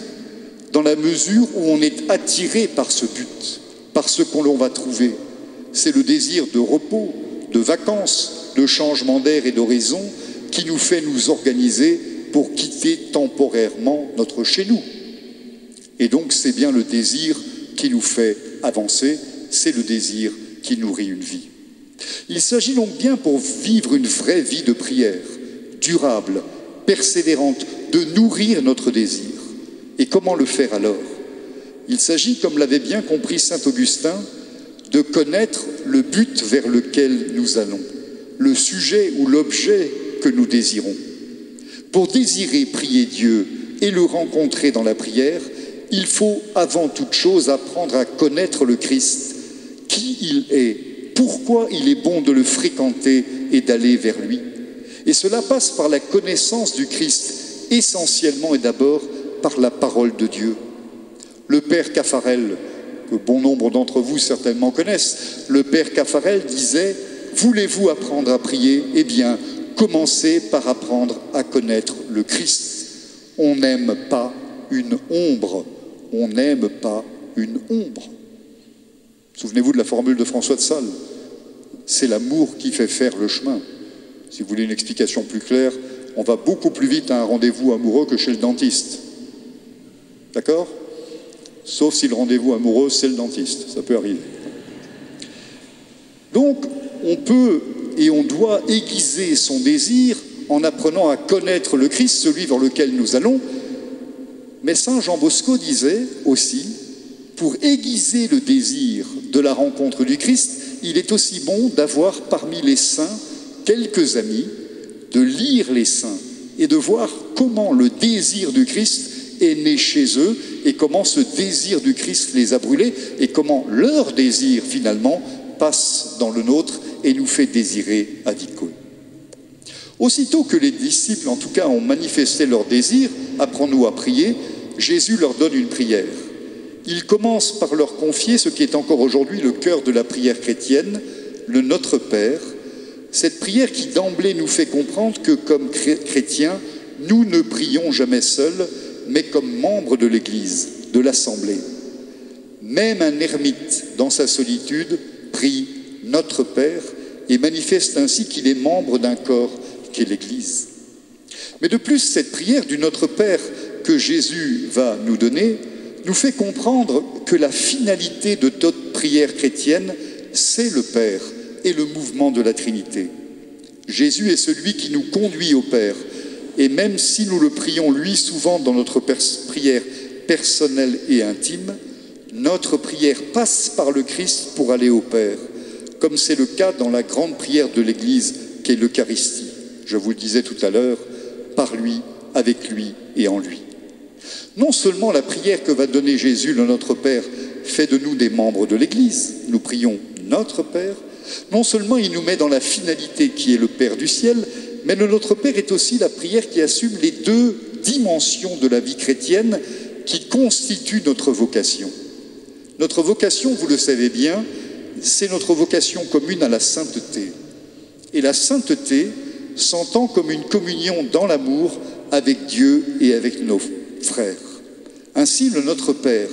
dans la mesure où on est attiré par ce but, par ce qu'on va trouver. C'est le désir de repos, de vacances, de changement d'air et d'horizon qui nous fait nous organiser pour quitter temporairement notre chez-nous. Et donc c'est bien le désir qui nous fait avancer, c'est le désir qui nourrit une vie. Il s'agit donc bien pour vivre une vraie vie de prière, durable, persévérante, de nourrir notre désir. Et comment le faire alors? Il s'agit, comme l'avait bien compris saint Augustin, de connaître le but vers lequel nous allons, le sujet ou l'objet que nous désirons. Pour désirer prier Dieu et le rencontrer dans la prière, il faut avant toute chose apprendre à connaître le Christ, qui il est, pourquoi il est bon de le fréquenter et d'aller vers lui. Et cela passe par la connaissance du Christ, essentiellement et d'abord par la parole de Dieu. Le père Caffarel, que bon nombre d'entre vous certainement connaissent, le père Caffarel disait « Voulez-vous apprendre à prier? Eh bien, commencez par apprendre à connaître le Christ. On n'aime pas une ombre. On n'aime pas une ombre. » Souvenez-vous de la formule de François de Sales. C'est l'amour qui fait faire le chemin. Si vous voulez une explication plus claire, on va beaucoup plus vite à un rendez-vous amoureux que chez le dentiste. D'accord? Sauf si le rendez-vous amoureux, c'est le dentiste. Ça peut arriver. Donc, on peut et on doit aiguiser son désir en apprenant à connaître le Christ, celui vers lequel nous allons. Mais saint Jean Bosco disait aussi, pour aiguiser le désir de la rencontre du Christ, il est aussi bon d'avoir parmi les saints quelques amis, de lire les saints et de voir comment le désir du Christ est né chez eux et comment ce désir du Christ les a brûlés et comment leur désir finalement passe dans le nôtre et nous fait désirer adico. Aussitôt que les disciples, en tout cas, ont manifesté leur désir, apprends-nous à prier, Jésus leur donne une prière. Il commence par leur confier ce qui est encore aujourd'hui le cœur de la prière chrétienne, le Notre Père, cette prière qui d'emblée nous fait comprendre que comme chrétiens, nous ne prions jamais seuls, mais comme membres de l'Église, de l'Assemblée. Même un ermite, dans sa solitude, prie Notre Père et manifeste ainsi qu'il est membre d'un corps qu'est l'Église. Mais de plus, cette prière du Notre Père que Jésus va nous donner nous fait comprendre que la finalité de toute prière chrétienne, c'est le Père et le mouvement de la Trinité. Jésus est celui qui nous conduit au Père, et même si nous le prions lui souvent dans notre prière personnelle et intime, notre prière passe par le Christ pour aller au Père, comme c'est le cas dans la grande prière de l'Église qu'est l'Eucharistie. Je vous le disais tout à l'heure, par lui, avec lui et en lui. Non seulement la prière que va donner Jésus, le Notre Père, fait de nous des membres de l'Église, nous prions Notre Père, non seulement il nous met dans la finalité qui est le Père du ciel, mais le Notre Père est aussi la prière qui assume les deux dimensions de la vie chrétienne qui constituent notre vocation. Notre vocation, vous le savez bien, c'est notre vocation commune à la sainteté. Et la sainteté, s'entend comme une communion dans l'amour avec Dieu et avec nos frères. Ainsi, le Notre Père,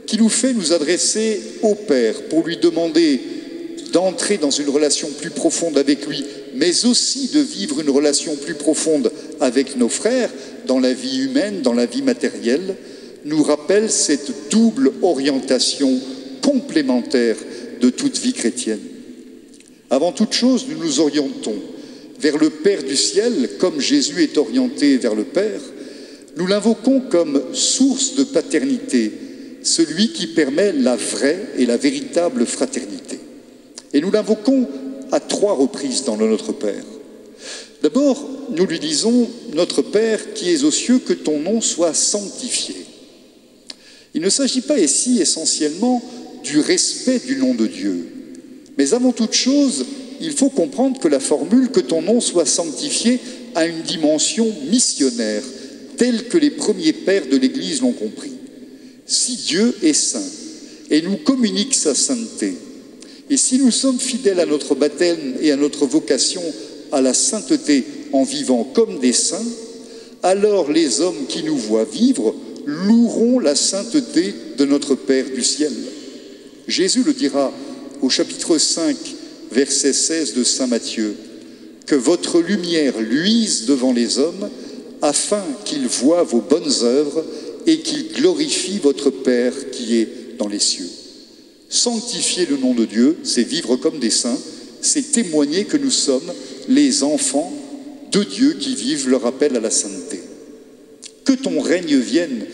qui nous fait nous adresser au Père pour lui demander d'entrer dans une relation plus profonde avec lui, mais aussi de vivre une relation plus profonde avec nos frères, dans la vie humaine, dans la vie matérielle, nous rappelle cette double orientation complémentaire de toute vie chrétienne. Avant toute chose, nous nous orientons vers le Père du ciel, comme Jésus est orienté vers le Père. Nous l'invoquons comme source de paternité, celui qui permet la vraie et la véritable fraternité. Et nous l'invoquons à 3 reprises dans le Notre Père. D'abord, nous lui disons « Notre Père qui es aux cieux, que ton nom soit sanctifié ». Il ne s'agit pas ici essentiellement du respect du nom de Dieu. Mais avant toute chose, il faut comprendre que la formule « que ton nom soit sanctifié » a une dimension missionnaire, telle que les premiers pères de l'Église l'ont compris. Si Dieu est saint et nous communique sa sainteté, et si nous sommes fidèles à notre baptême et à notre vocation à la sainteté en vivant comme des saints, alors les hommes qui nous voient vivre loueront la sainteté de notre Père du ciel. Jésus le dira au chapitre 5, verset 16 de saint Matthieu, « Que votre lumière luise devant les hommes, afin qu'ils voient vos bonnes œuvres et qu'ils glorifient votre Père qui est dans les cieux. » Sanctifier le nom de Dieu, c'est vivre comme des saints, c'est témoigner que nous sommes les enfants de Dieu qui vivent leur appel à la sainteté. Que ton règne vienne,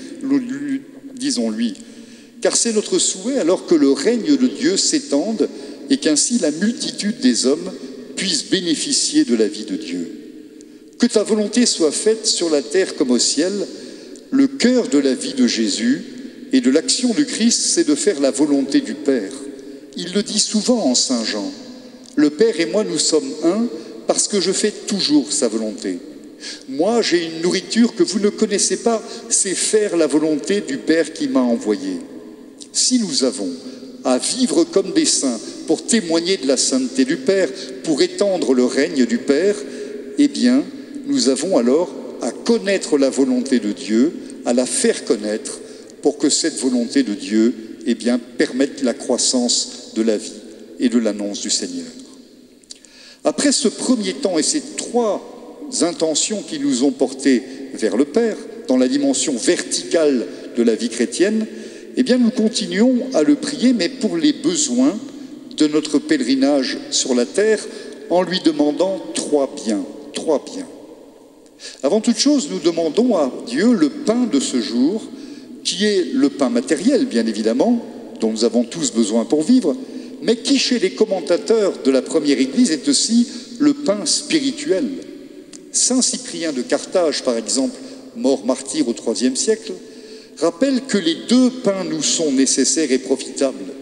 disons-lui, car c'est notre souhait alors que le règne de Dieu s'étende et qu'ainsi la multitude des hommes puisse bénéficier de la vie de Dieu. Que ta volonté soit faite sur la terre comme au ciel. Le cœur de la vie de Jésus et de l'action du Christ, c'est de faire la volonté du Père. Il le dit souvent en Saint Jean. Le Père et moi, nous sommes un parce que je fais toujours sa volonté. Moi, j'ai une nourriture que vous ne connaissez pas, c'est faire la volonté du Père qui m'a envoyé. Si nous avons à vivre comme des saints pour témoigner de la sainteté du Père, pour étendre le règne du Père, eh bien, nous avons alors à connaître la volonté de Dieu, à la faire connaître, pour que cette volonté de Dieu, eh bien, permette la croissance de la vie et de l'annonce du Seigneur. Après ce premier temps et ces 3 intentions qui nous ont portés vers le Père, dans la dimension verticale de la vie chrétienne, eh bien, nous continuons à le prier, mais pour les besoins de notre pèlerinage sur la terre, en lui demandant 3 biens. Avant toute chose, nous demandons à Dieu le pain de ce jour, qui est le pain matériel, bien évidemment, dont nous avons tous besoin pour vivre, mais qui, chez les commentateurs de la première Église, est aussi le pain spirituel. Saint Cyprien de Carthage, par exemple, mort martyr au IIIe siècle, rappelle que les 2 pains nous sont nécessaires et profitables.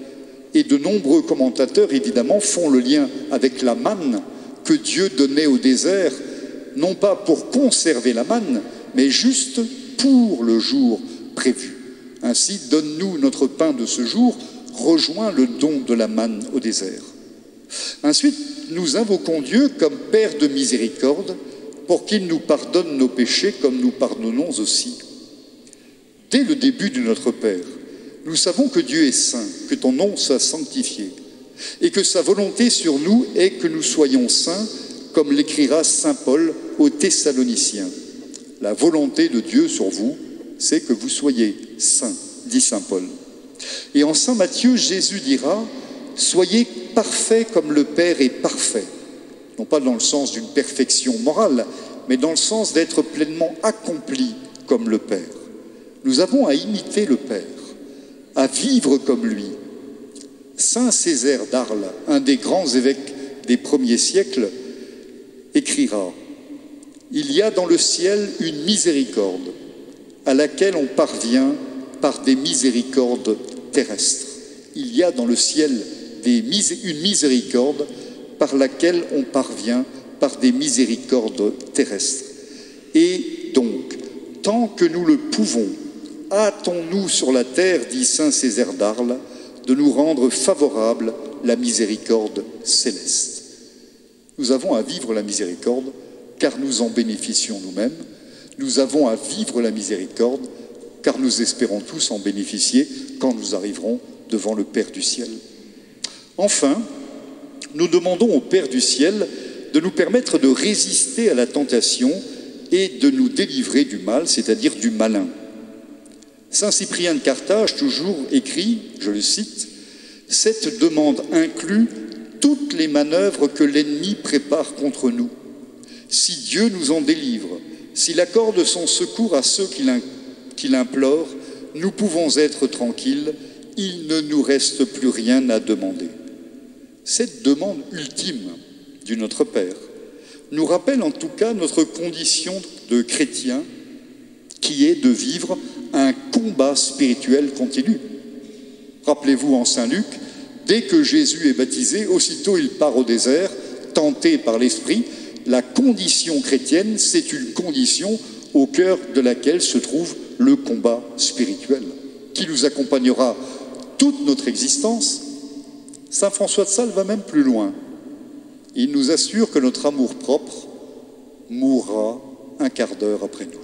Et de nombreux commentateurs, évidemment, font le lien avec la manne que Dieu donnait au désert, non pas pour conserver la manne, mais juste pour le jour prévu. Ainsi, donne-nous notre pain de ce jour, rejoint le don de la manne au désert. Ensuite, nous invoquons Dieu comme Père de miséricorde, pour qu'il nous pardonne nos péchés comme nous pardonnons aussi. Dès le début de notre Père, nous savons que Dieu est saint, que ton nom soit sanctifié, et que sa volonté sur nous est que nous soyons saints, comme l'écrira saint Paul aux Thessaloniciens. La volonté de Dieu sur vous, c'est que vous soyez saints, dit saint Paul. Et en saint Matthieu, Jésus dira « Soyez parfaits comme le Père est parfait ». Non pas dans le sens d'une perfection morale, mais dans le sens d'être pleinement accompli comme le Père. Nous avons à imiter le Père, à vivre comme lui. Saint Césaire d'Arles, un des grands évêques des premiers siècles, écrira « Il y a dans le ciel une miséricorde à laquelle on parvient par des miséricordes terrestres. Il y a dans le ciel une miséricorde par laquelle on parvient par des miséricordes terrestres. Et donc, tant que nous le pouvons, hâtons-nous sur la terre, dit saint Césaire d'Arles, de nous rendre favorable la miséricorde céleste. Nous avons à vivre la miséricorde car nous en bénéficions nous-mêmes. Nous avons à vivre la miséricorde, car nous espérons tous en bénéficier quand nous arriverons devant le Père du ciel. Enfin, nous demandons au Père du ciel de nous permettre de résister à la tentation et de nous délivrer du mal, c'est-à-dire du malin. Saint Cyprien de Carthage toujours écrit, je le cite, « Cette demande inclut toutes les manœuvres que l'ennemi prépare contre nous. Si Dieu nous en délivre, s'il accorde son secours à ceux qui l'implorent, nous pouvons être tranquilles, il ne nous reste plus rien à demander. » Cette demande ultime du Notre Père nous rappelle en tout cas notre condition de chrétien qui est de vivre un combat spirituel continu. Rappelez-vous en Saint Luc, dès que Jésus est baptisé, aussitôt il part au désert, tenté par l'Esprit. La condition chrétienne, c'est une condition au cœur de laquelle se trouve le combat spirituel, qui nous accompagnera toute notre existence. Saint François de Sales va même plus loin. Il nous assure que notre amour-propre mourra un quart d'heure après nous.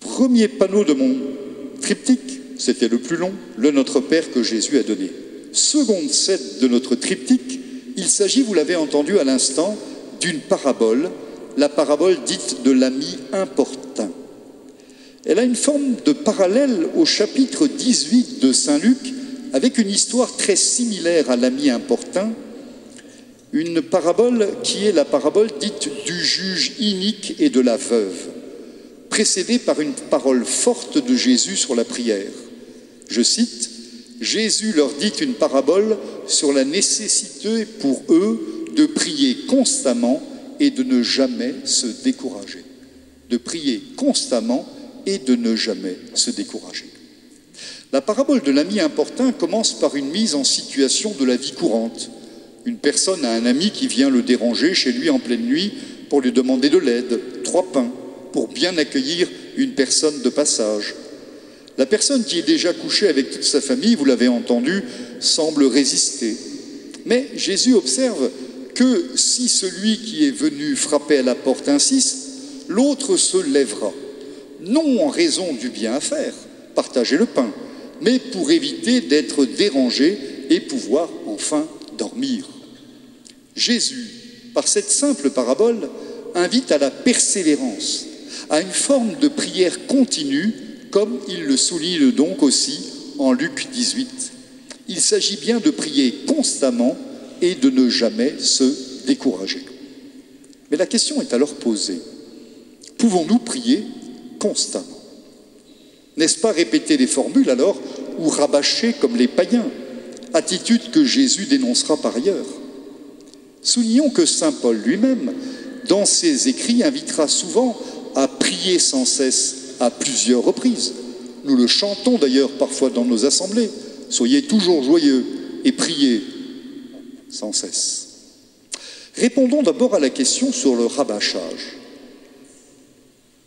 Premier panneau de mon triptyque, c'était le plus long, le Notre Père que Jésus a donné. Seconde scène de notre triptyque, il s'agit, vous l'avez entendu à l'instant, d'une parabole, la parabole dite de l'ami importun. Elle a une forme de parallèle au chapitre 18 de Saint Luc, avec une histoire très similaire à l'ami importun, une parabole qui est la parabole dite du juge inique et de la veuve, précédée par une parole forte de Jésus sur la prière. Je cite, « Jésus leur dit une parabole sur la nécessité pour eux de prier constamment et de ne jamais se décourager. » De prier constamment et de ne jamais se décourager. La parabole de l'ami importun commence par une mise en situation de la vie courante. Une personne a un ami qui vient le déranger chez lui en pleine nuit pour lui demander de l'aide, 3 pains, pour bien accueillir une personne de passage. La personne qui est déjà couchée avec toute sa famille, vous l'avez entendu, semble résister. Mais Jésus observe que si celui qui est venu frapper à la porte insiste, l'autre se lèvera, non en raison du bien à faire, partager le pain, mais pour éviter d'être dérangé et pouvoir enfin dormir. Jésus, par cette simple parabole, invite à la persévérance, à une forme de prière continue, comme il le souligne donc aussi en Luc 18. Il s'agit bien de prier constamment et de ne jamais se décourager. Mais la question est alors posée. Pouvons-nous prier constamment? N'est-ce pas répéter les formules alors ou rabâcher comme les païens, attitude que Jésus dénoncera par ailleurs? Soulignons que saint Paul lui-même, dans ses écrits, invitera souvent à prier sans cesse à plusieurs reprises. Nous le chantons d'ailleurs parfois dans nos assemblées. Soyez toujours joyeux et priez sans cesse. Répondons d'abord à la question sur le rabâchage.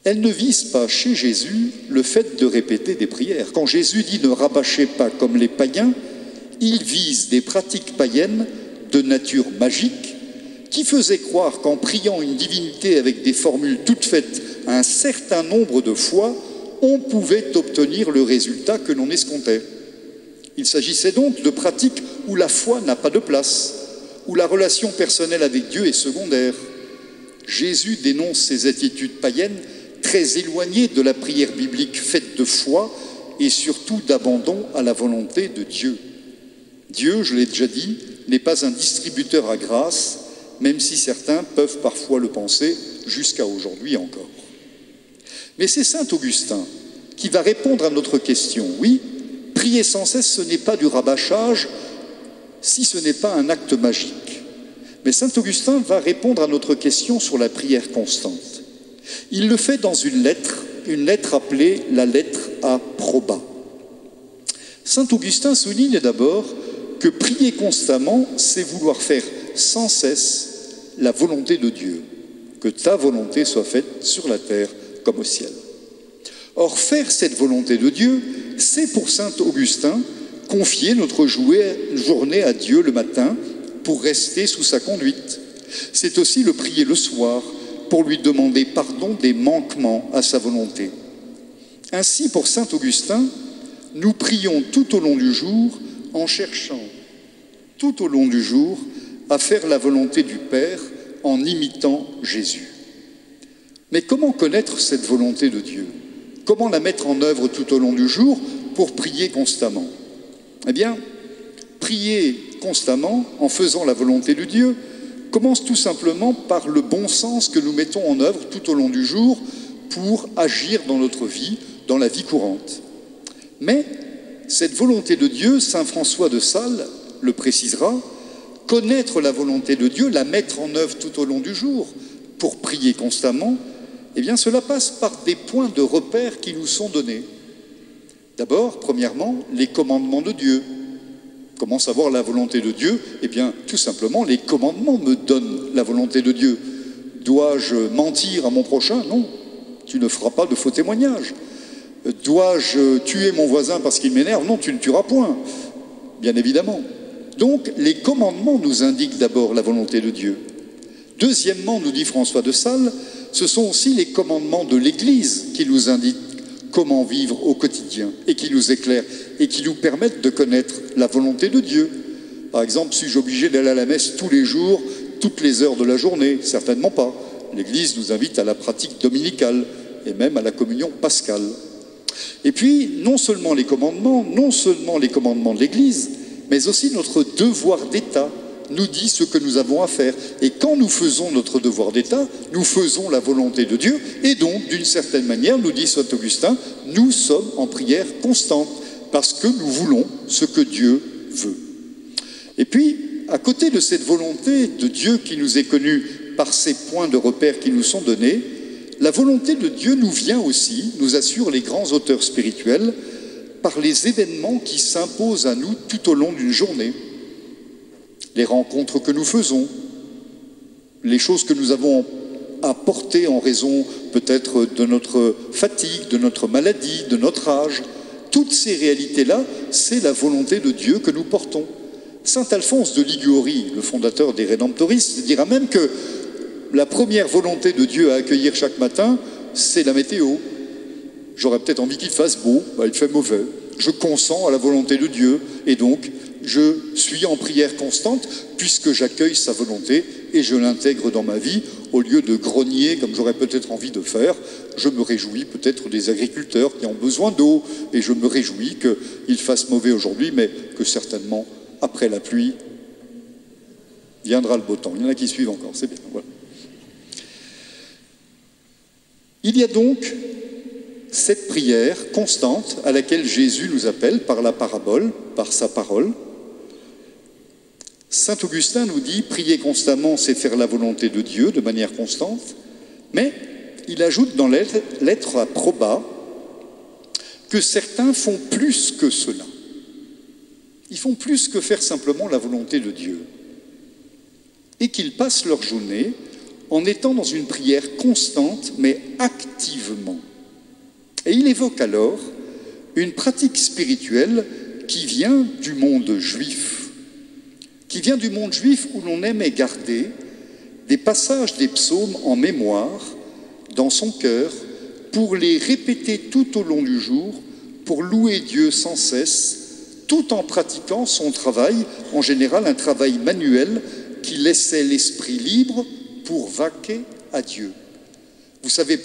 Elle ne vise pas chez Jésus le fait de répéter des prières. Quand Jésus dit « ne rabâchez pas comme les païens », il vise des pratiques païennes de nature magique qui faisaient croire qu'en priant une divinité avec des formules toutes faites un certain nombre de fois, on pouvait obtenir le résultat que l'on escomptait. Il s'agissait donc de pratiques où la foi n'a pas de place, où la relation personnelle avec Dieu est secondaire. Jésus dénonce ces attitudes païennes très éloignées de la prière biblique faite de foi et surtout d'abandon à la volonté de Dieu. Dieu, je l'ai déjà dit, n'est pas un distributeur à grâce, même si certains peuvent parfois le penser jusqu'à aujourd'hui encore. Mais c'est saint Augustin qui va répondre à notre question. Oui, prier sans cesse, ce n'est pas du rabâchage, si ce n'est pas un acte magique. Mais saint Augustin va répondre à notre question sur la prière constante. Il le fait dans une lettre appelée la lettre à Proba. Saint Augustin souligne d'abord que prier constamment, c'est vouloir faire sans cesse la volonté de Dieu, que ta volonté soit faite sur la terre comme au ciel. Or, faire cette volonté de Dieu, c'est pour saint Augustin confier notre journée à Dieu le matin pour rester sous sa conduite, C'est aussi le prier le soir pour lui demander pardon des manquements à sa volonté. Ainsi, pour saint Augustin, nous prions tout au long du jour en cherchant tout au long du jour à faire la volonté du Père en imitant Jésus. Mais comment connaître cette volonté de Dieu? Comment la mettre en œuvre tout au long du jour pour prier constamment? Eh bien, prier constamment en faisant la volonté de Dieu commence tout simplement par le bon sens que nous mettons en œuvre tout au long du jour pour agir dans notre vie, dans la vie courante. Mais cette volonté de Dieu, saint François de Sales le précisera, connaître la volonté de Dieu, la mettre en œuvre tout au long du jour pour prier constamment, eh bien cela passe par des points de repère qui nous sont donnés. D'abord, premièrement, les commandements de Dieu. Comment savoir la volonté de Dieu? Eh bien, tout simplement, les commandements me donnent la volonté de Dieu. Dois-je mentir à mon prochain? Non, tu ne feras pas de faux témoignages. Dois-je tuer mon voisin parce qu'il m'énerve? Non, tu ne tueras point, bien évidemment. Donc, les commandements nous indiquent d'abord la volonté de Dieu. Deuxièmement, nous dit François de Sales, ce sont aussi les commandements de l'Église qui nous indiquent comment vivre au quotidien et qui nous éclairent et qui nous permettent de connaître la volonté de Dieu. Par exemple, suis-je obligé d'aller à la messe tous les jours, toutes les heures de la journée? Certainement pas. L'Église nous invite à la pratique dominicale et même à la communion pascale. Et puis, non seulement les commandements de l'Église, mais aussi notre devoir d'État nous dit ce que nous avons à faire. Et quand nous faisons notre devoir d'État, nous faisons la volonté de Dieu. Et donc, d'une certaine manière, nous dit saint Augustin, nous sommes en prière constante parce que nous voulons ce que Dieu veut. Et puis, à côté de cette volonté de Dieu qui nous est connue par ces points de repère qui nous sont donnés, la volonté de Dieu nous vient aussi, nous assurent les grands auteurs spirituels, par les événements qui s'imposent à nous tout au long d'une journée. Les rencontres que nous faisons, les choses que nous avons à porter en raison peut-être de notre fatigue, de notre maladie, de notre âge. Toutes ces réalités-là, c'est la volonté de Dieu que nous portons. Saint Alphonse de Liguori, le fondateur des Rédemptoristes, dira même que la première volonté de Dieu à accueillir chaque matin, c'est la météo. J'aurais peut-être envie qu'il fasse beau, il fait mauvais. Je consens à la volonté de Dieu et donc je suis en prière constante puisque j'accueille sa volonté et je l'intègre dans ma vie au lieu de grogner comme j'aurais peut-être envie de faire. Je me réjouis peut-être des agriculteurs qui ont besoin d'eau et je me réjouis qu'il fasse mauvais aujourd'hui mais que certainement après la pluie viendra le beau temps. Il y en a qui suivent encore, c'est bien. Voilà. Il y a donc cette prière constante à laquelle Jésus nous appelle par la parabole, par sa parole. Saint Augustin nous dit « Prier constamment, c'est faire la volonté de Dieu de manière constante », mais il ajoute dans la lettre à Proba que certains font plus que cela. Ils font plus que faire simplement la volonté de Dieu et qu'ils passent leur journée en étant dans une prière constante mais activement. Et il évoque alors une pratique spirituelle qui vient du monde juif, où l'on aimait garder des passages des psaumes en mémoire dans son cœur pour les répéter tout au long du jour, pour louer Dieu sans cesse, tout en pratiquant son travail, en général un travail manuel qui laissait l'esprit libre pour vaquer à Dieu. Vous savez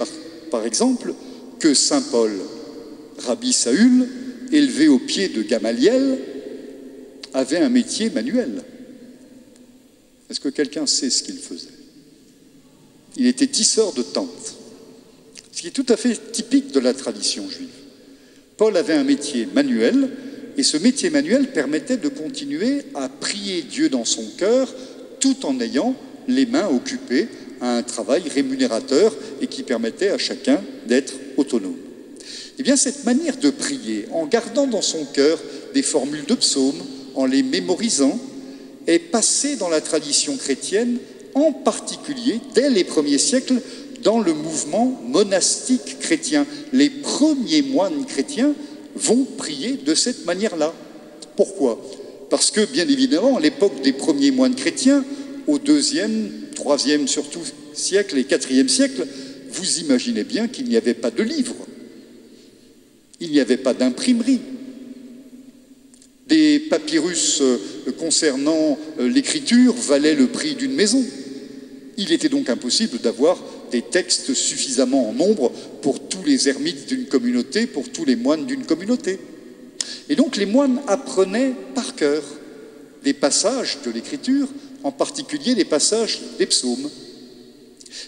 par exemple que saint Paul, Rabbi Saül, élevé au pied de Gamaliel, avait un métier manuel. Est-ce que quelqu'un sait ce qu'il faisait? Il était tisseur de tentes, ce qui est tout à fait typique de la tradition juive. Paul avait un métier manuel, et ce métier manuel permettait de continuer à prier Dieu dans son cœur, tout en ayant les mains occupées à un travail rémunérateur et qui permettait à chacun d'être autonome. Eh bien, cette manière de prier, en gardant dans son cœur des formules de psaumes, en les mémorisant, est passée dans la tradition chrétienne, en particulier dès les premiers siècles, dans le mouvement monastique chrétien. Les premiers moines chrétiens vont prier de cette manière-là. Pourquoi? Parce que, bien évidemment, à l'époque des premiers moines chrétiens, au 2e, IIIe surtout siècle et IVe siècle, vous imaginez bien qu'il n'y avait pas de livres, il n'y avait pas d'imprimerie. Des papyrus concernant l'écriture valaient le prix d'une maison. Il était donc impossible d'avoir des textes suffisamment en nombre pour tous les ermites d'une communauté, pour tous les moines d'une communauté. Et donc les moines apprenaient par cœur des passages de l'écriture, en particulier des passages des psaumes.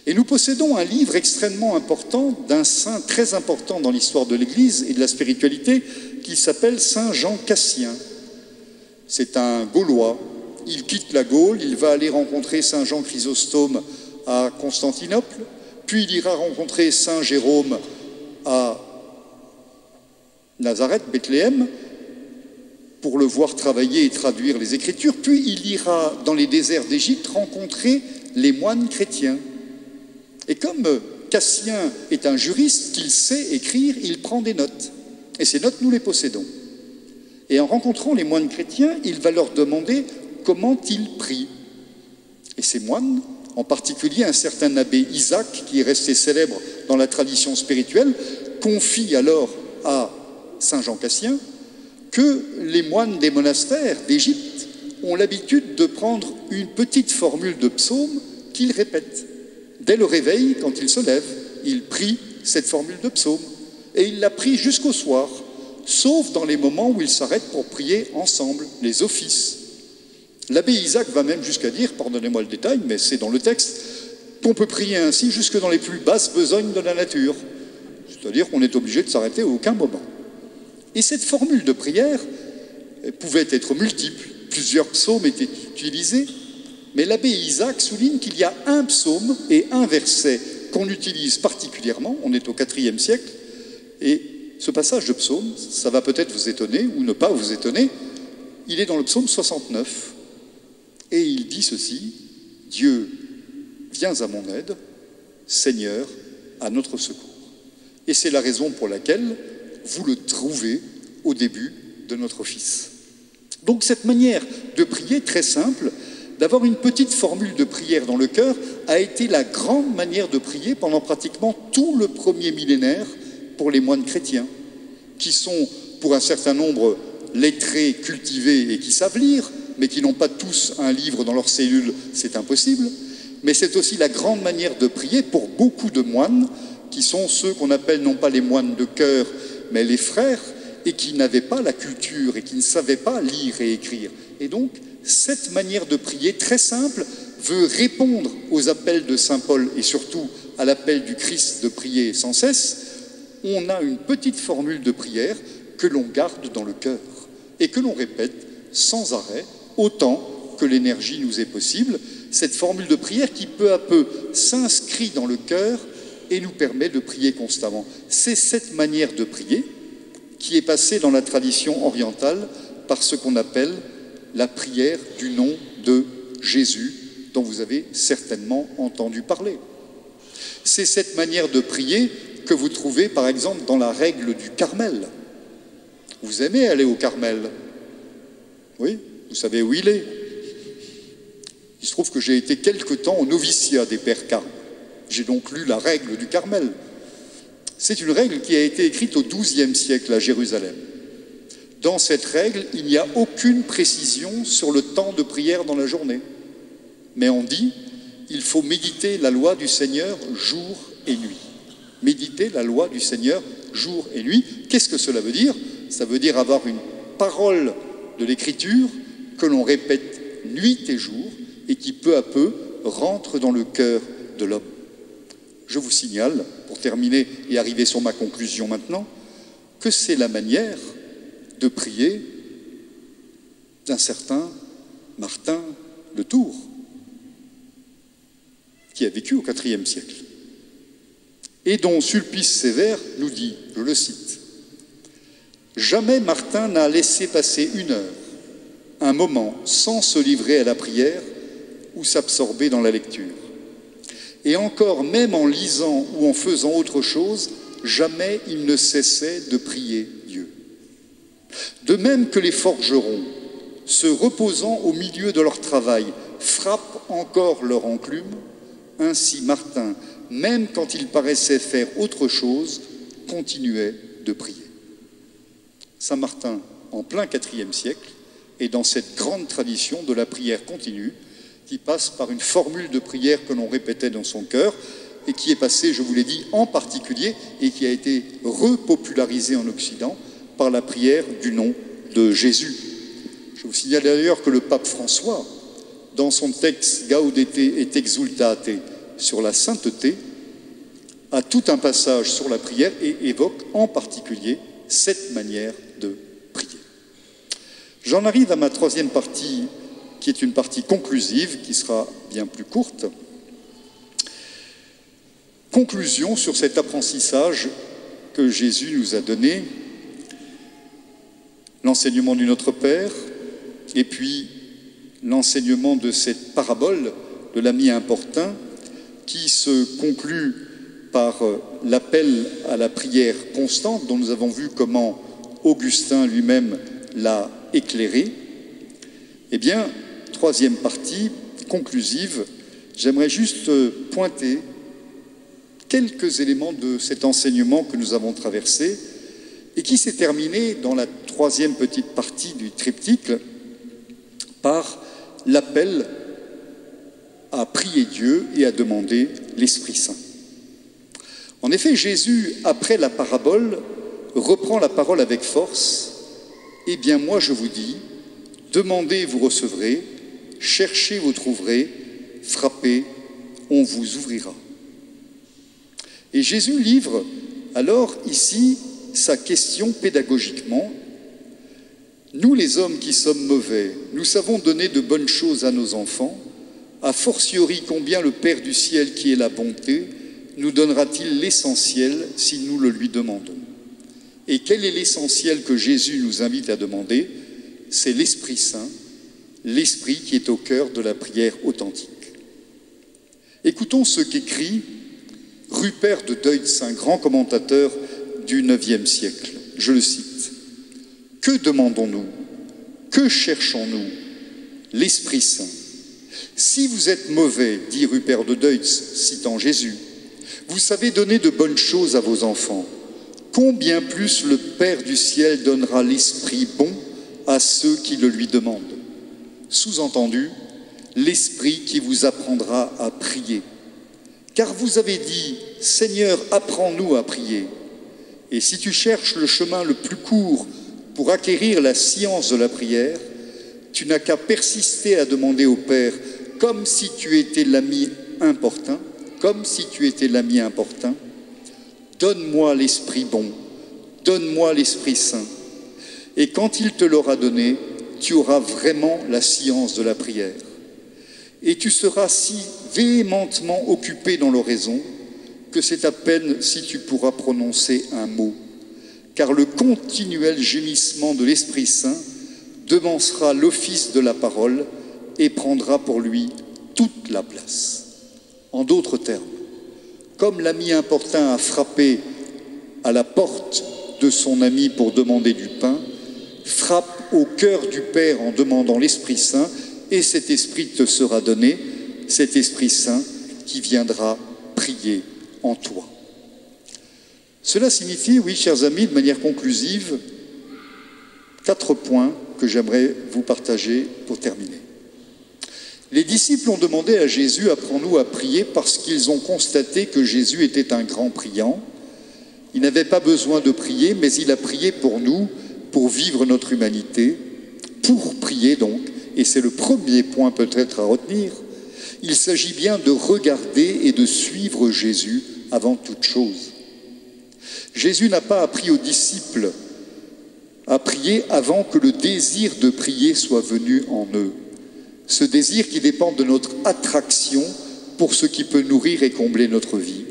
Et nous possédons un livre extrêmement important d'un saint très important dans l'histoire de l'Église et de la spiritualité qui s'appelle Saint Jean Cassien. C'est un Gaulois. Il quitte la Gaule, il va aller rencontrer Saint Jean Chrysostome à Constantinople, puis il ira rencontrer Saint Jérôme à Nazareth, Bethléem, pour le voir travailler et traduire les Écritures, puis il ira dans les déserts d'Égypte rencontrer les moines chrétiens. Et comme Cassien est un juriste, qu'il sait écrire, il prend des notes. Et ces notes, nous les possédons. Et en rencontrant les moines chrétiens, il va leur demander comment ils prient. Et ces moines, en particulier un certain abbé Isaac, qui est resté célèbre dans la tradition spirituelle, confie alors à Saint Jean Cassien que les moines des monastères d'Égypte ont l'habitude de prendre une petite formule de psaume qu'ils répètent. Dès le réveil, quand ils se lèvent, ils prient cette formule de psaume. Et ils la prient jusqu'au soir, sauf dans les moments où ils s'arrêtent pour prier ensemble, les offices. L'abbé Isaac va même jusqu'à dire, pardonnez-moi le détail, mais c'est dans le texte, qu'on peut prier ainsi jusque dans les plus basses besognes de la nature. C'est-à-dire qu'on est obligé de s'arrêter à aucun moment. Et cette formule de prière pouvait être multiple. Plusieurs psaumes étaient utilisés, mais l'abbé Isaac souligne qu'il y a un psaume et un verset qu'on utilise particulièrement, on est au IVe siècle, et ce passage de psaume, ça va peut-être vous étonner ou ne pas vous étonner, il est dans le psaume 69, et il dit ceci, « Dieu, viens à mon aide, Seigneur, à notre secours. » Et c'est la raison pour laquelle vous le trouvez au début de notre office. Donc cette manière de prier très simple, d'avoir une petite formule de prière dans le cœur, a été la grande manière de prier pendant pratiquement tout le premier millénaire pour les moines chrétiens, qui sont pour un certain nombre lettrés, cultivés et qui savent lire, mais qui n'ont pas tous un livre dans leur cellule, c'est impossible. Mais c'est aussi la grande manière de prier pour beaucoup de moines, qui sont ceux qu'on appelle non pas les moines de cœur, mais les frères, et qui n'avaient pas la culture et qui ne savaient pas lire et écrire. Et donc, cette manière de prier très simple veut répondre aux appels de saint Paul et surtout à l'appel du Christ de prier sans cesse. On a une petite formule de prière que l'on garde dans le cœur et que l'on répète sans arrêt, autant que l'énergie nous est possible. Cette formule de prière qui peu à peu s'inscrit dans le cœur et nous permet de prier constamment. C'est cette manière de prier qui est passée dans la tradition orientale par ce qu'on appelle la prière du nom de Jésus, dont vous avez certainement entendu parler. C'est cette manière de prier que vous trouvez par exemple dans la règle du Carmel. Vous aimez aller au Carmel? Oui, vous savez où il est. Il se trouve que j'ai été quelque temps au noviciat des Pères Carmes. J'ai donc lu la règle du Carmel. C'est une règle qui a été écrite au XIIe siècle à Jérusalem. Dans cette règle, il n'y a aucune précision sur le temps de prière dans la journée. Mais on dit, il faut méditer la loi du Seigneur jour et nuit. Méditer la loi du Seigneur jour et nuit. Qu'est-ce que cela veut dire? Ça veut dire avoir une parole de l'Écriture que l'on répète nuit et jour et qui peu à peu rentre dans le cœur de l'homme. Je vous signale, pour terminer et arriver sur ma conclusion maintenant, que c'est la manière de prier d'un certain Martin de Tours, qui a vécu au IVe siècle, et dont Sulpice Sévère nous dit, je le cite, « Jamais Martin n'a laissé passer une heure, un moment, sans se livrer à la prière ou s'absorber dans la lecture. Et encore, même en lisant ou en faisant autre chose, jamais il ne cessait de prier Dieu. De même que les forgerons, se reposant au milieu de leur travail, frappe encore leur enclume. Ainsi Martin, même quand il paraissait faire autre chose, continuait de prier. Saint Martin, en plein IVe siècle, est dans cette grande tradition de la prière continue qui passe par une formule de prière que l'on répétait dans son cœur et qui est passée, je vous l'ai dit, en particulier et qui a été repopularisée en Occident par la prière du nom de Jésus. Je vous signale d'ailleurs que le pape François, dans son texte Gaudete et Exsultate sur la sainteté, a tout un passage sur la prière et évoque en particulier cette manière de prier. J'en arrive à ma troisième partie, qui est une partie conclusive, qui sera bien plus courte. Conclusion sur cet apprentissage que Jésus nous a donné, l'enseignement du Notre Père, et puis l'enseignement de cette parabole de l'ami importun, qui se conclut par l'appel à la prière constante, dont nous avons vu comment Augustin lui-même l'a éclairé. Eh bien, troisième partie, conclusive, j'aimerais juste pointer quelques éléments de cet enseignement que nous avons traversé et qui s'est terminé dans la troisième petite partie du triptyque par l'appel à prier Dieu et à demander l'Esprit Saint. En effet, Jésus, après la parabole, reprend la parole avec force. « Eh bien, moi, je vous dis, demandez, vous recevrez, cherchez, vous trouverez, frappez, on vous ouvrira. » Et Jésus livre alors ici sa question pédagogiquement. Nous, les hommes qui sommes mauvais, nous savons donner de bonnes choses à nos enfants, a fortiori combien le Père du ciel qui est la bonté nous donnera-t-il l'essentiel si nous le lui demandons. Et quel est l'essentiel que Jésus nous invite à demander? C'est l'Esprit Saint, l'Esprit qui est au cœur de la prière authentique. Écoutons ce qu'écrit Rupert de Deutz, un grand commentateur du IXe siècle. Je le cite. « Que demandons-nous? Que cherchons-nous? L'Esprit Saint. Si vous êtes mauvais, dit Rupert de Deutz, citant Jésus, vous savez donner de bonnes choses à vos enfants. Combien plus le Père du ciel donnera l'Esprit bon à ceux qui le lui demandent. Sous-entendu, l'Esprit qui vous apprendra à prier. Car vous avez dit, Seigneur, apprends-nous à prier. Et si tu cherches le chemin le plus court pour acquérir la science de la prière, tu n'as qu'à persister à demander au Père, comme si tu étais l'ami importun, donne-moi l'Esprit bon, donne-moi l'Esprit Saint. Et quand il te l'aura donné, tu auras vraiment la science de la prière. Et tu seras si véhémentement occupé dans l'oraison que c'est à peine si tu pourras prononcer un mot. Car le continuel gémissement de l'Esprit Saint devancera l'office de la parole et prendra pour lui toute la place. En d'autres termes, comme l'ami importun a frappé à la porte de son ami pour demander du pain, frappe au cœur du Père en demandant l'Esprit Saint, et cet Esprit te sera donné, cet Esprit Saint qui viendra prier en toi. Cela signifie, oui, chers amis, de manière conclusive, 4 points que j'aimerais vous partager pour terminer. Les disciples ont demandé à Jésus, apprends-nous à prier, parce qu'ils ont constaté que Jésus était un grand priant. Il n'avait pas besoin de prier, mais il a prié pour nous, pour vivre notre humanité, pour prier donc, et c'est le premier point peut-être à retenir, il s'agit bien de regarder et de suivre Jésus avant toute chose. Jésus n'a pas appris aux disciples à prier avant que le désir de prier soit venu en eux. Ce désir qui dépend de notre attraction pour ce qui peut nourrir et combler notre vie.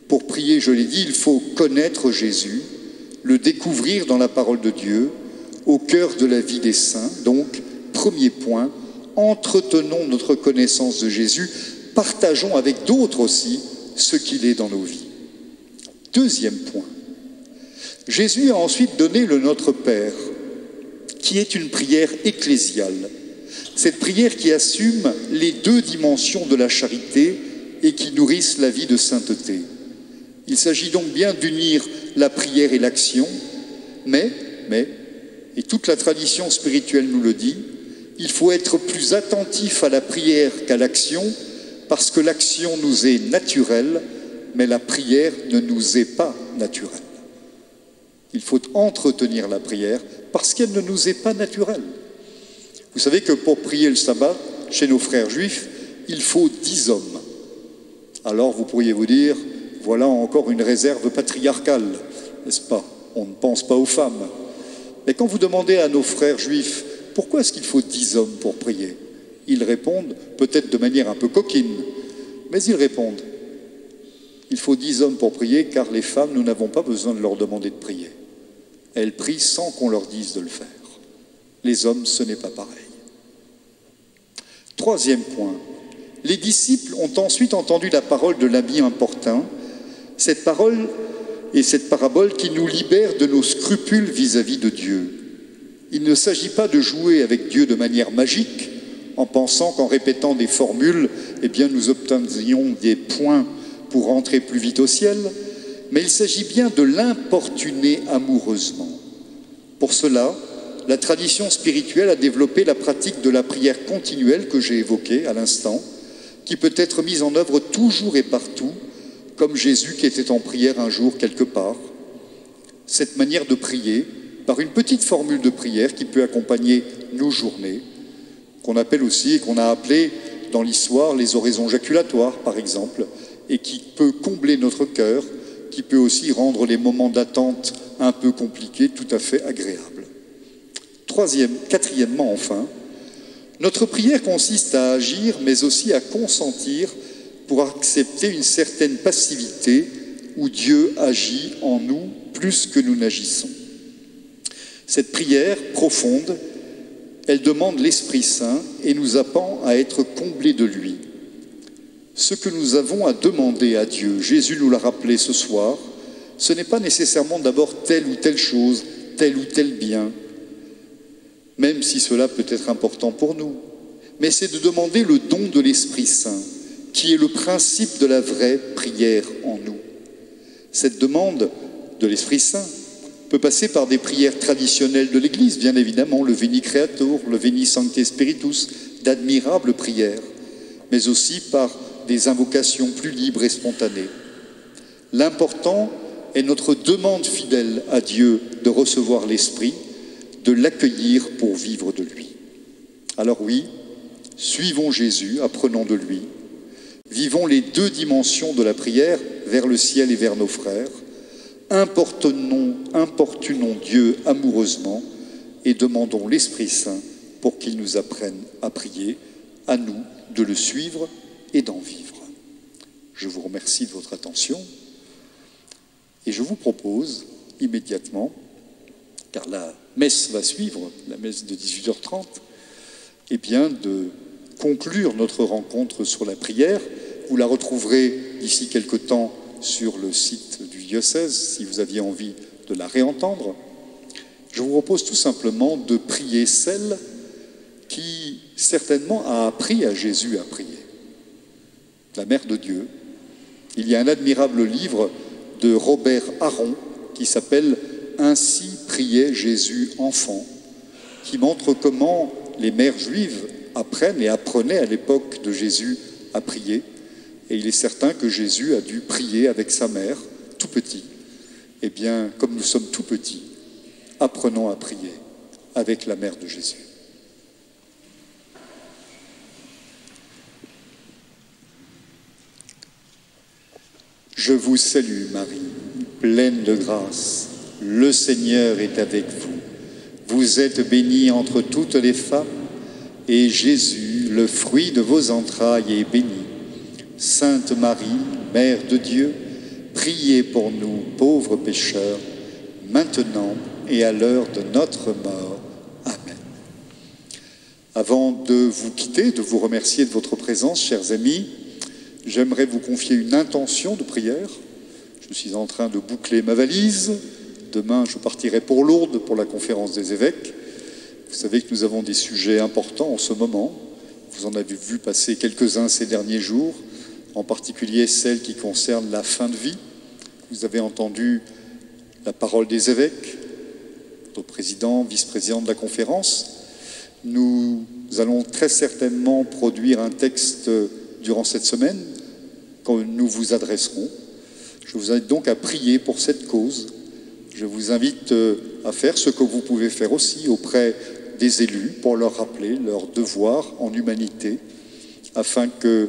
Pour prier, je l'ai dit, il faut connaître Jésus, le découvrir dans la parole de Dieu, au cœur de la vie des saints. Donc, premier point, entretenons notre connaissance de Jésus, partageons avec d'autres aussi ce qu'il est dans nos vies. Deuxième point, Jésus a ensuite donné le Notre Père, qui est une prière ecclésiale, Cette prière qui assume les deux dimensions de la charité et qui nourrissent la vie de sainteté. Il s'agit donc bien d'unir la prière et l'action, mais, et toute la tradition spirituelle nous le dit, il faut être plus attentif à la prière qu'à l'action, parce que l'action nous est naturelle, mais la prière ne nous est pas naturelle. Il faut entretenir la prière parce qu'elle ne nous est pas naturelle. Vous savez que pour prier le sabbat, chez nos frères juifs, il faut 10 hommes. Alors vous pourriez vous dire, voilà encore une réserve patriarcale, n'est-ce pas? On ne pense pas aux femmes. Mais quand vous demandez à nos frères juifs, pourquoi est-ce qu'il faut 10 hommes pour prier? Ils répondent, peut-être de manière un peu coquine, mais ils répondent, il faut 10 hommes pour prier, car les femmes, nous n'avons pas besoin de leur demander de prier. Elles prient sans qu'on leur dise de le faire. Les hommes, ce n'est pas pareil. Troisième point, les disciples ont ensuite entendu la parole de l'ami importun, cette parole et cette parabole qui nous libère de nos scrupules vis-à-vis de Dieu. Il ne s'agit pas de jouer avec Dieu de manière magique, en pensant qu'en répétant des formules, eh bien, nous obtenions des points pour rentrer plus vite au ciel, mais il s'agit bien de l'importuner amoureusement. Pour cela, la tradition spirituelle a développé la pratique de la prière continuelle que j'ai évoquée à l'instant, qui peut être mise en œuvre toujours et partout, comme Jésus qui était en prière un jour quelque part. Cette manière de prier, par une petite formule de prière qui peut accompagner nos journées, qu'on appelle aussi et qu'on a appelé dans l'histoire les oraisons jaculatoires, par exemple, et qui peut combler notre cœur, qui peut aussi rendre les moments d'attente un peu compliqués tout à fait agréables. Quatrièmement, enfin, notre prière consiste à agir, mais aussi à consentir pour accepter une certaine passivité où Dieu agit en nous plus que nous n'agissons. Cette prière profonde, elle demande l'Esprit Saint et nous append à être comblés de lui. Ce que nous avons à demander à Dieu, Jésus nous l'a rappelé ce soir, ce n'est pas nécessairement d'abord telle ou telle chose, tel ou tel bien, même si cela peut être important pour nous, mais c'est de demander le don de l'Esprit Saint, qui est le principe de la vraie prière en nous. Cette demande de l'Esprit Saint peut passer par des prières traditionnelles de l'Église, bien évidemment, le Veni Creator, le Veni Sancte Spiritus, d'admirables prières, mais aussi par des invocations plus libres et spontanées. L'important est notre demande fidèle à Dieu de recevoir l'Esprit, de l'accueillir pour vivre de lui. Alors oui, suivons Jésus, apprenons de lui, vivons les deux dimensions de la prière, vers le ciel et vers nos frères, importunons Dieu amoureusement et demandons l'Esprit Saint pour qu'il nous apprenne à prier, à nous de le suivre et d'en vivre. Je vous remercie de votre attention et je vous propose immédiatement, car la messe va suivre, la messe de 18h30, eh bien de conclure notre rencontre sur la prière. Vous la retrouverez d'ici quelque temps sur le site du diocèse, si vous aviez envie de la réentendre. Je vous propose tout simplement de prier celle qui certainement a appris à Jésus à prier, la Mère de Dieu. Il y a un admirable livre de Robert Aron qui s'appelle « Ainsi priait Jésus enfant », qui montre comment les mères juives apprennent et apprenaient à l'époque de Jésus à prier. Et il est certain que Jésus a dû prier avec sa mère, tout petit. Eh bien, comme nous sommes tout petits, apprenons à prier avec la mère de Jésus. Je vous salue Marie, pleine de grâce, le Seigneur est avec vous. Vous êtes bénie entre toutes les femmes, et Jésus, le fruit de vos entrailles, est béni. Sainte Marie, Mère de Dieu, priez pour nous, pauvres pécheurs, maintenant et à l'heure de notre mort. Amen. Avant de vous quitter, de vous remercier de votre présence, chers amis, j'aimerais vous confier une intention de prière. Je suis en train de boucler ma valise. Demain, je partirai pour Lourdes pour la conférence des évêques. Vous savez que nous avons des sujets importants en ce moment. Vous en avez vu passer quelques-uns ces derniers jours, en particulier celles qui concernent la fin de vie. Vous avez entendu la parole des évêques, notre président, vice-président de la conférence. Nous allons très certainement produire un texte durant cette semaine que nous vous adresserons. Je vous invite donc à prier pour cette cause. Je vous invite à faire ce que vous pouvez faire aussi auprès des élus pour leur rappeler leur devoir en humanité, afin que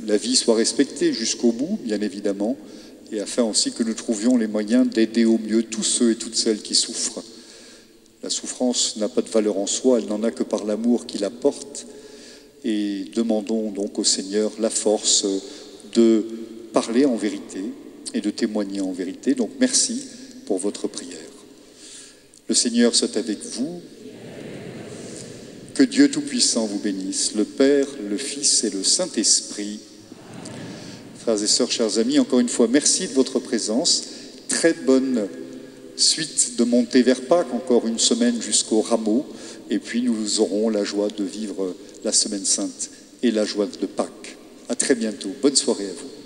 la vie soit respectée jusqu'au bout, bien évidemment, et afin aussi que nous trouvions les moyens d'aider au mieux tous ceux et toutes celles qui souffrent. La souffrance n'a pas de valeur en soi, elle n'en a que par l'amour qu'il apporte. Et demandons donc au Seigneur la force de parler en vérité et de témoigner en vérité. Donc merci pour votre prière. Le Seigneur soit avec vous. Que Dieu Tout-Puissant vous bénisse, le Père, le Fils et le Saint-Esprit. Frères et sœurs, chers amis, encore une fois, merci de votre présence. Très bonne suite de montée vers Pâques, encore une semaine jusqu'au rameau. Et puis nous aurons la joie de vivre la Semaine Sainte et la joie de Pâques. À très bientôt. Bonne soirée à vous.